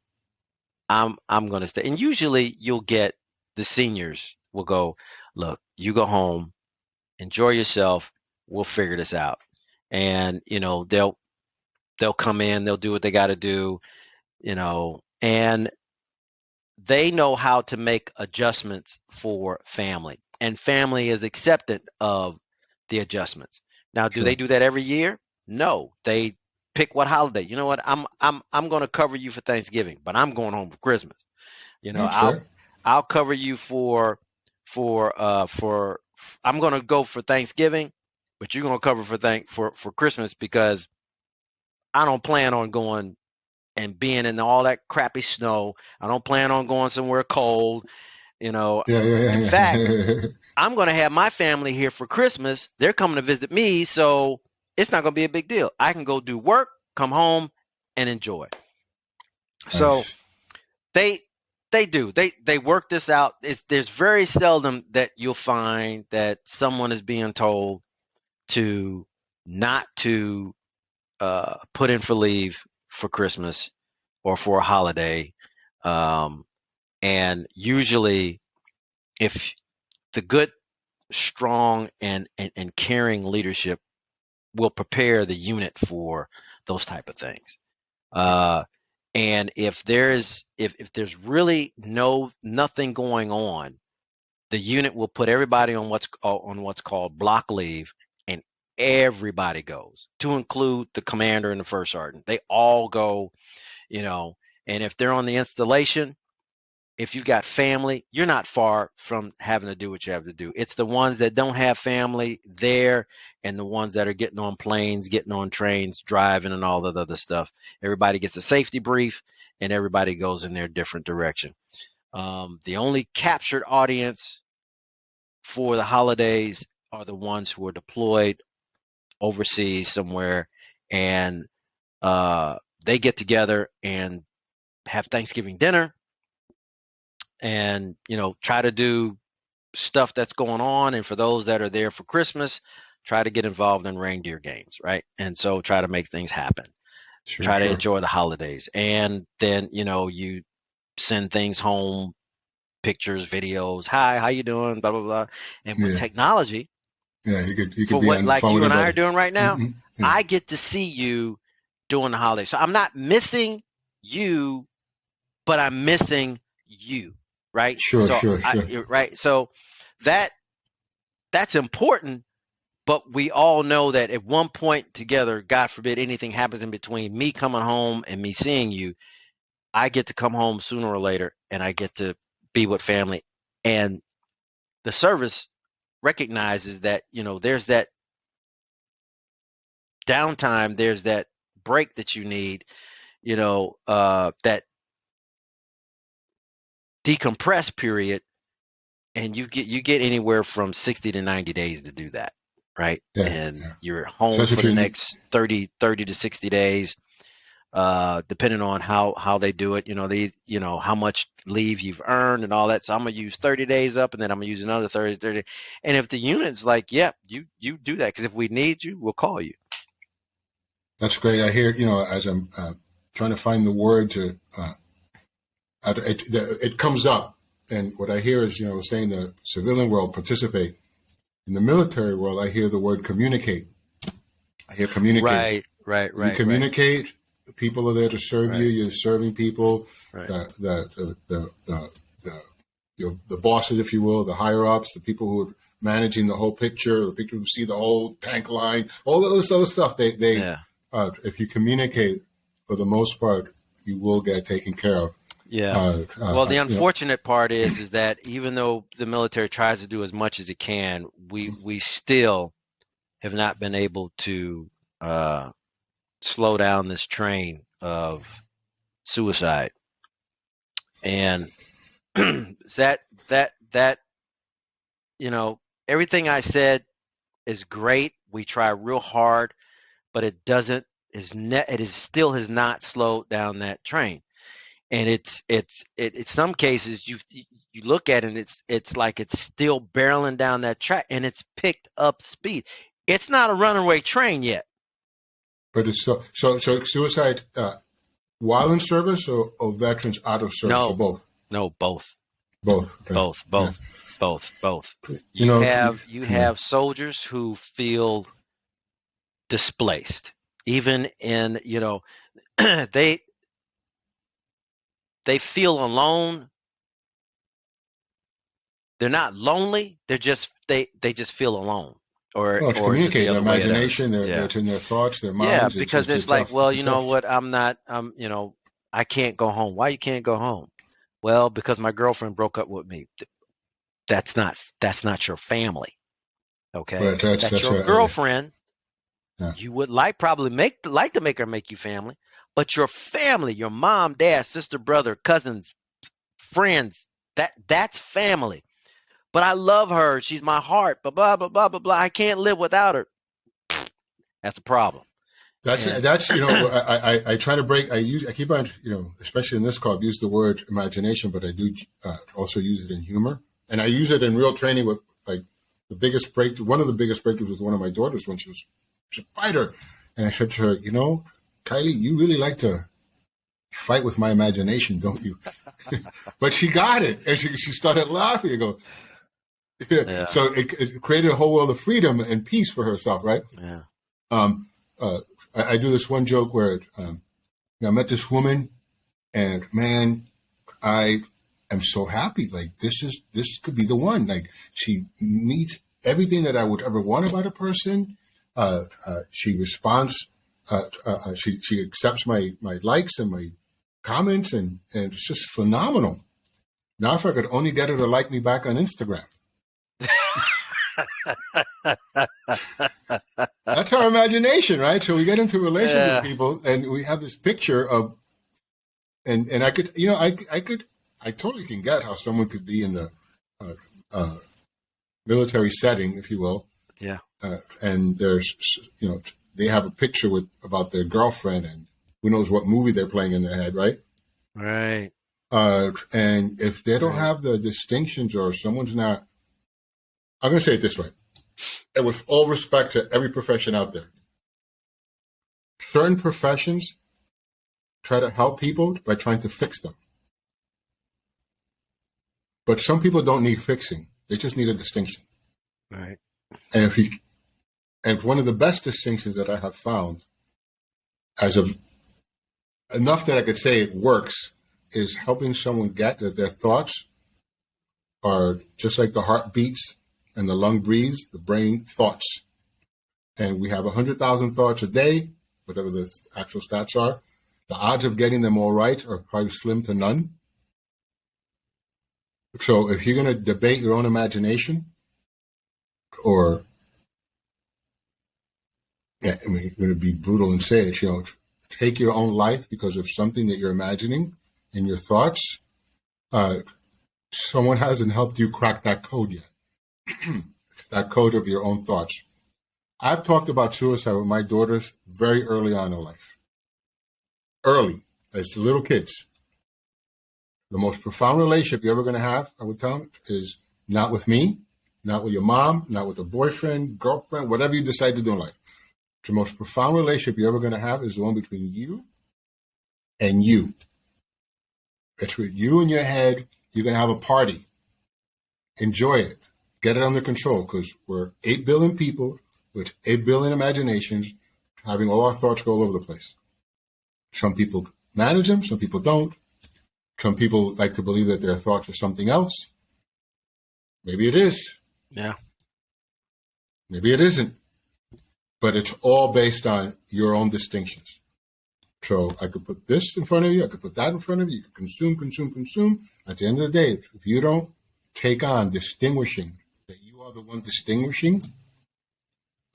I'm gonna stay. And usually, you'll get the seniors will go, look, you go home, enjoy yourself. We'll figure this out. And they'll come in, they'll do what they got to do, and they know how to make adjustments for family, and family is acceptant of the adjustments. Now, do they Sure. do that every year? No, they pick what holiday. You know what? I'm going to cover you for Thanksgiving, but I'm going home for Christmas. You know, That's I'll fair. I'll cover you for I'm going to go for Thanksgiving, but you're going to cover for Christmas because I don't plan on going and being in all that crappy snow. I don't plan on going somewhere cold. You know, Yeah. in Yeah. fact, Yeah. I'm going to have my family here for Christmas. They're coming to visit me, so it's not going to be a big deal. I can go do work, come home, and enjoy. So Nice. they they work this out. There's very seldom that you'll find that someone is being told to not to put in for leave for Christmas or for a holiday. Um, and usually, if the good, strong, and caring leadership will prepare the unit for those type of things. Uh, and if there's really nothing going on, the unit will put everybody on what's called block leave, and everybody goes, to include the commander and the first sergeant. They all go, you know. And if they're on the installation, if you've got family, you're not far from having to do what you have to do. It's the ones that don't have family there and the ones that are getting on planes, getting on trains, driving, and all that other stuff. Everybody gets a safety brief and everybody goes in their different direction. The only captured audience for the holidays are the ones who are deployed overseas somewhere, and uh, they get together and have Thanksgiving dinner and try to do stuff that's going on. And for those that are there for Christmas, try to get involved in reindeer games, right? And so try to make things happen, Sure. try to Sure. enjoy the holidays. And then you send things home, pictures, videos, hi, how you doing, blah blah blah. And with Yeah. technology, Yeah. You could for be what on the like phone with you and I are everybody. doing right now, Hmm. Yeah. I get to see you during the holidays. So I'm not missing you, but I'm missing you, right? Sure. So Sure. Sure. right. So that that's important, but we all know that at one point together, God forbid anything happens in between me coming home and me seeing you, I get to come home sooner or later and I get to be with family. And the service recognizes that, there's that downtime, there's that break that you need, that decompress period, and you get anywhere from 60 to 90 days to do that, right? Yeah, And yeah. you're home Especially for if the you need. next 30 to 60 days, depending on how they do it, how much leave you've earned and all that. So I'm gonna use 30 days up, and then I'm gonna use another 30. And if the unit's like, yeah, you do that, because if we need you, we'll call you. That's great. I hear, as I'm trying to find the word to, it comes up. And what I hear is, saying the civilian world participate. In the military world, I hear the word communicate. I hear communicate. Right, right, When you right, right, communicate, people are there to serve you. right, You're serving people, right. the bosses, if you will, the higher ups, the people who are managing the whole picture, the people who see the whole tank line, all this other stuff. Yeah. If you communicate, for the most part, you will get taken care of. Yeah. Well, the unfortunate part is that even though the military tries to do as much as it can, we still have not been able to slow down this train of suicide. And that everything I said is great. We try real hard, but it doesn't it is still has not slowed down that train. And it's some cases you look at it, and it's like it's still barreling down that track, and it's picked up speed. It's not a runaway train yet. But it's so suicide while in service, or veterans out of service, or No, both. no, both, Both. Okay. both, Yeah. both, both, both. You You know. have you Yeah. have soldiers who feel displaced, even in they they feel alone. They're not lonely. They just feel alone. Well, it's Or is it the communicating their other way it is? imagination. Yeah. It's in their thoughts, their Yeah, minds. because It's a it's like, tough. well, It's a you know tough. what? I'm not, I can't go home. Why you can't go home? Well, because my girlfriend broke up with me. That's not your family. Okay. But that's That's that's your a girlfriend. yeah. You would probably like to make her make you family, but your family, your mom, dad, sister, brother, cousins, friends, that's family. But I love her. She's my heart. Blah blah blah blah blah blah. I can't live without her. That's a problem. And That's I try to break. I keep on, especially in this call, I've used the word imagination, but I do also use it in humor, and I use it in real training with, like, the biggest breakthrough. One of the biggest breakthroughs with one of my daughters when she's a fighter, and I said to her, Kylie, you really like to fight with my imagination, don't you? But she got it, and she started laughing. I go, yeah, so it created a whole world of freedom and peace for herself, right? yeah, Um, uh, I do this one joke where I met this woman, and man, I am so happy. Like, this could be the one. Like, she meets everything that I would ever want about a person. She responds. She accepts my likes and my comments, and it's just phenomenal. Now, if I could only get her to like me back on Instagram. That's our imagination, right? So we get into relations with yeah. people, and we have this picture of, and I could, I totally can get how someone could be in the uh, uh, military setting, if you will, Yeah. and they have a picture about their girlfriend, and who knows what movie they're playing in their head, right? Right. And if they don't Right. have the distinctions, or someone's not, I'm going to say it this way, and with all respect to every profession out there, certain professions try to help people by trying to fix them. But some people don't need fixing. They just need a distinction. Right. And one of the best distinctions that I have found, as of enough that I could say it works, is helping someone get that their thoughts are just like the heart beats and the lung breathes, the brain thoughts. And we have 100,000 thoughts a day, whatever the actual stats are. The odds of getting them all right are probably slim to none. So if you're going to debate your own imagination, or yeah, I mean, I'm going to be brutal and say it, take your own life because of something that you're imagining in your thoughts. Someone hasn't helped you crack that code yet, that code of your own thoughts. I've talked about suicide with my daughters very early on in life. Early, as little kids. The most profound relationship you're ever going to have, I would tell them, is not with me, not with your mom, not with a boyfriend, girlfriend, whatever you decide to do in life. The most profound relationship you're ever going to have is the one between you and you. It's with you in your head. You're going to have a party. Enjoy it. Get it under control because we're 8 billion people with 8 billion imaginations having all our thoughts go all over the place. Some people manage them. Some people don't. Some people like to believe that their thoughts are something else. Maybe it is. Yeah. Maybe it isn't. But it's all based on your own distinctions. So I could put this in front of you. I could put that in front of you. You could consume, consume, consume. At the end of the day, if you don't take on distinguishing, that you are the one distinguishing,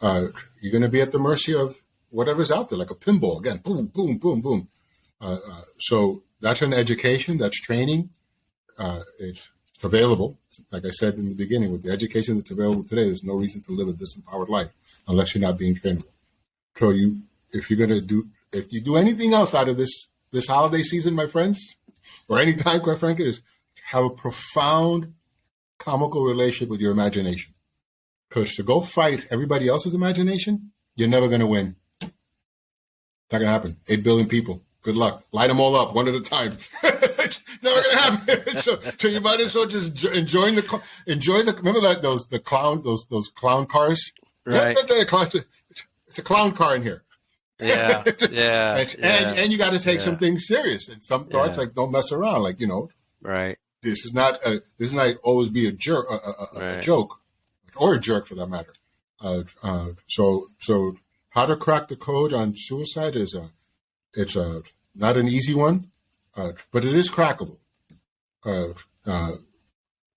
you're going to be at the mercy of whatever's out there, like a pinball. Again, boom, boom, boom, boom. So that's an education. That's training. It's available. Like I said in the beginning, with the education that's available today, there's no reason to live a disempowered life unless you're not being trainable. So if you do anything else out of this holiday season, my friends, or any time, quite frankly, is have a profound comical relationship with your imagination. Because to go fight everybody else's imagination, you're never going to win. It's not going to happen. 8 billion people. Good luck. Light them all up one at a time. It's never going to happen. So you might as well just enjoy remember that those clown cars? Right. It's a clown car in here. Yeah. Yeah. And you got to take some things serious. And some thoughts like don't mess around. Like, Right. This is not always be a jerk, a joke, or a jerk for that matter. So how to crack the code on suicide is it's not an easy one, but it is crackable.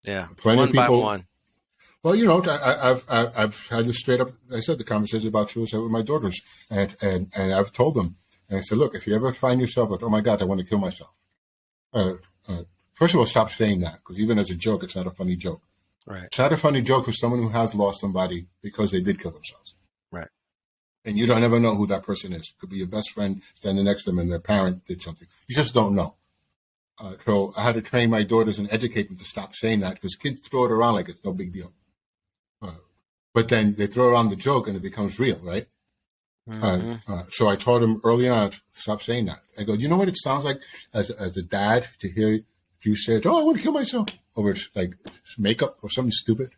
Yeah. Plenty One of people. by one. Well, I've had this straight up. I said the conversation about suicide with my daughters, and I've told them, and I said, look, if you ever find yourself like, oh my God, I want to kill myself. First of all, stop saying that because even as a joke, it's not a funny joke. Right. It's not a funny joke for someone who has lost somebody because they did kill themselves. Right. And you don't ever know who that person is. Could be your best friend standing next to them and their parent did something. You just don't know. So I had to train my daughters and educate them to stop saying that because kids throw it around like it's no big deal. But then they throw around the joke and it becomes real, right? Mm-hmm. So I taught them early on, stop saying that. I go, you know what it sounds like as a dad to hear you say, oh, I want to kill myself over like makeup or something stupid.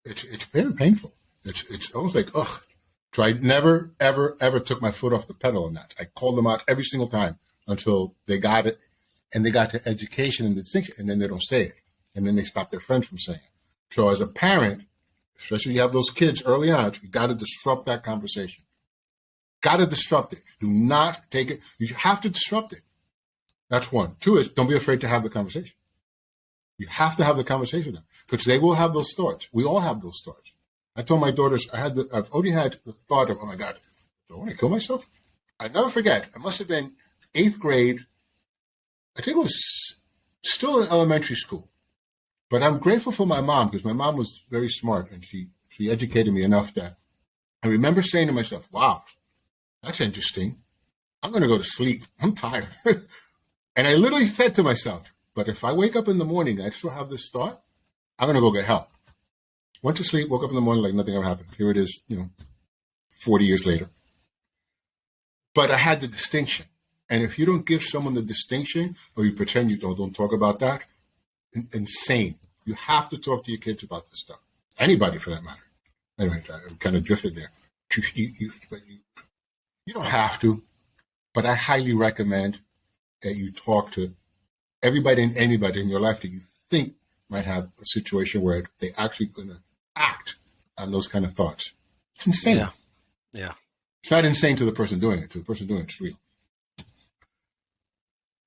It's very painful. It's almost like, ugh. So I never, ever, ever took my foot off the pedal on that. I called them out every single time until they got it and they got to education and distinction, and then they don't say it. And then they stop their friends from saying it. So as a parent, especially you have those kids early on, you got to disrupt that conversation. Got to disrupt it. Do not take it. You have to disrupt it. That's one. Two is don't be afraid to have the conversation. You have to have the conversation with them because they will have those thoughts. We all have those thoughts. I told my daughters, I've already had the thought of, oh my God, do I want to kill myself? I never forget. It must have been 8th grade. I think it was still in elementary school. But I'm grateful for my mom because my mom was very smart and she educated me enough that I remember saying to myself, wow, that's interesting. I'm going to go to sleep. I'm tired. And I literally said to myself, but if I wake up in the morning and I still have this thought, I'm going to go get help. Went to sleep, woke up in the morning like nothing ever happened. Here it is, 40 years later. But I had the distinction. And if you don't give someone the distinction or you pretend you don't talk about that, insane. You have to talk to your kids about this stuff. Anybody for that matter. Anyway, I kind of drifted there. You don't have to, but I highly recommend that you talk to everybody and anybody in your life that you think might have a situation where they actually going to act on those kind of thoughts. It's insane. Yeah. It's not insane to the person doing it. To the person doing it, it's real.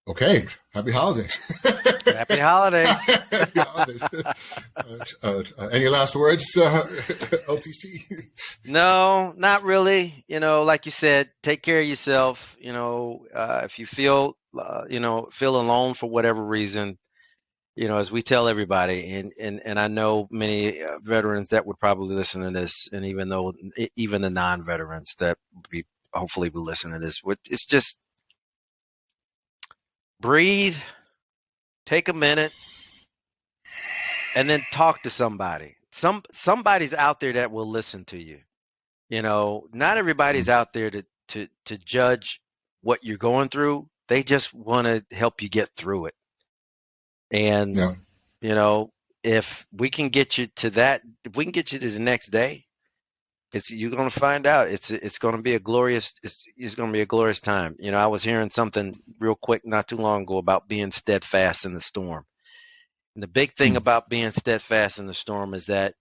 Okay. Happy holidays. Happy holidays. Happy holidays. Any last words, LTC? No, not really. Like you said, take care of yourself. If you feel alone for whatever reason, as we tell everybody, and I know many veterans that would probably listen to this, and even the non-veterans that would hopefully be listening to this, it's just breathe, take a minute, and then talk to somebody. Somebody's out there that will listen to you. Not everybody's out there to judge what you're going through. They just want to help you get through it. And Yeah. if we can get you to that, if we can get you to the next day, you're going to find out it's going to be a glorious it's going to be a glorious time. I was hearing something real quick not too long ago about being steadfast in the storm. And the big thing about being steadfast in the storm is that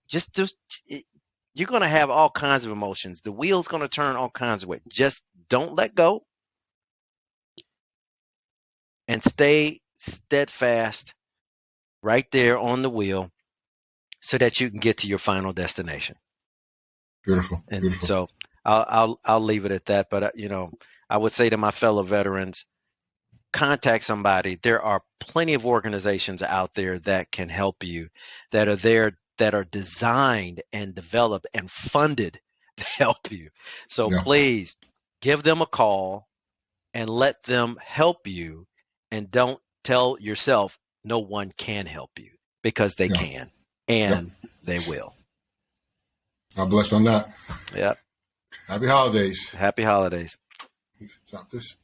you're going to have all kinds of emotions. The wheel's going to turn all kinds of ways. Just don't let go and stay steadfast right there on the wheel so that you can get to your final destination. Beautiful. And Beautiful. so I'll leave it at that. But I would say to my fellow veterans, contact somebody. There are plenty of organizations out there that can help you, that are there, that are designed and developed and funded to help you. So Yeah. please give them a call and let them help you, and don't tell yourself no one can help you, because they Yeah. can, Yeah. and they will. God bless on that. Yep. Happy holidays. Happy holidays. Stop this.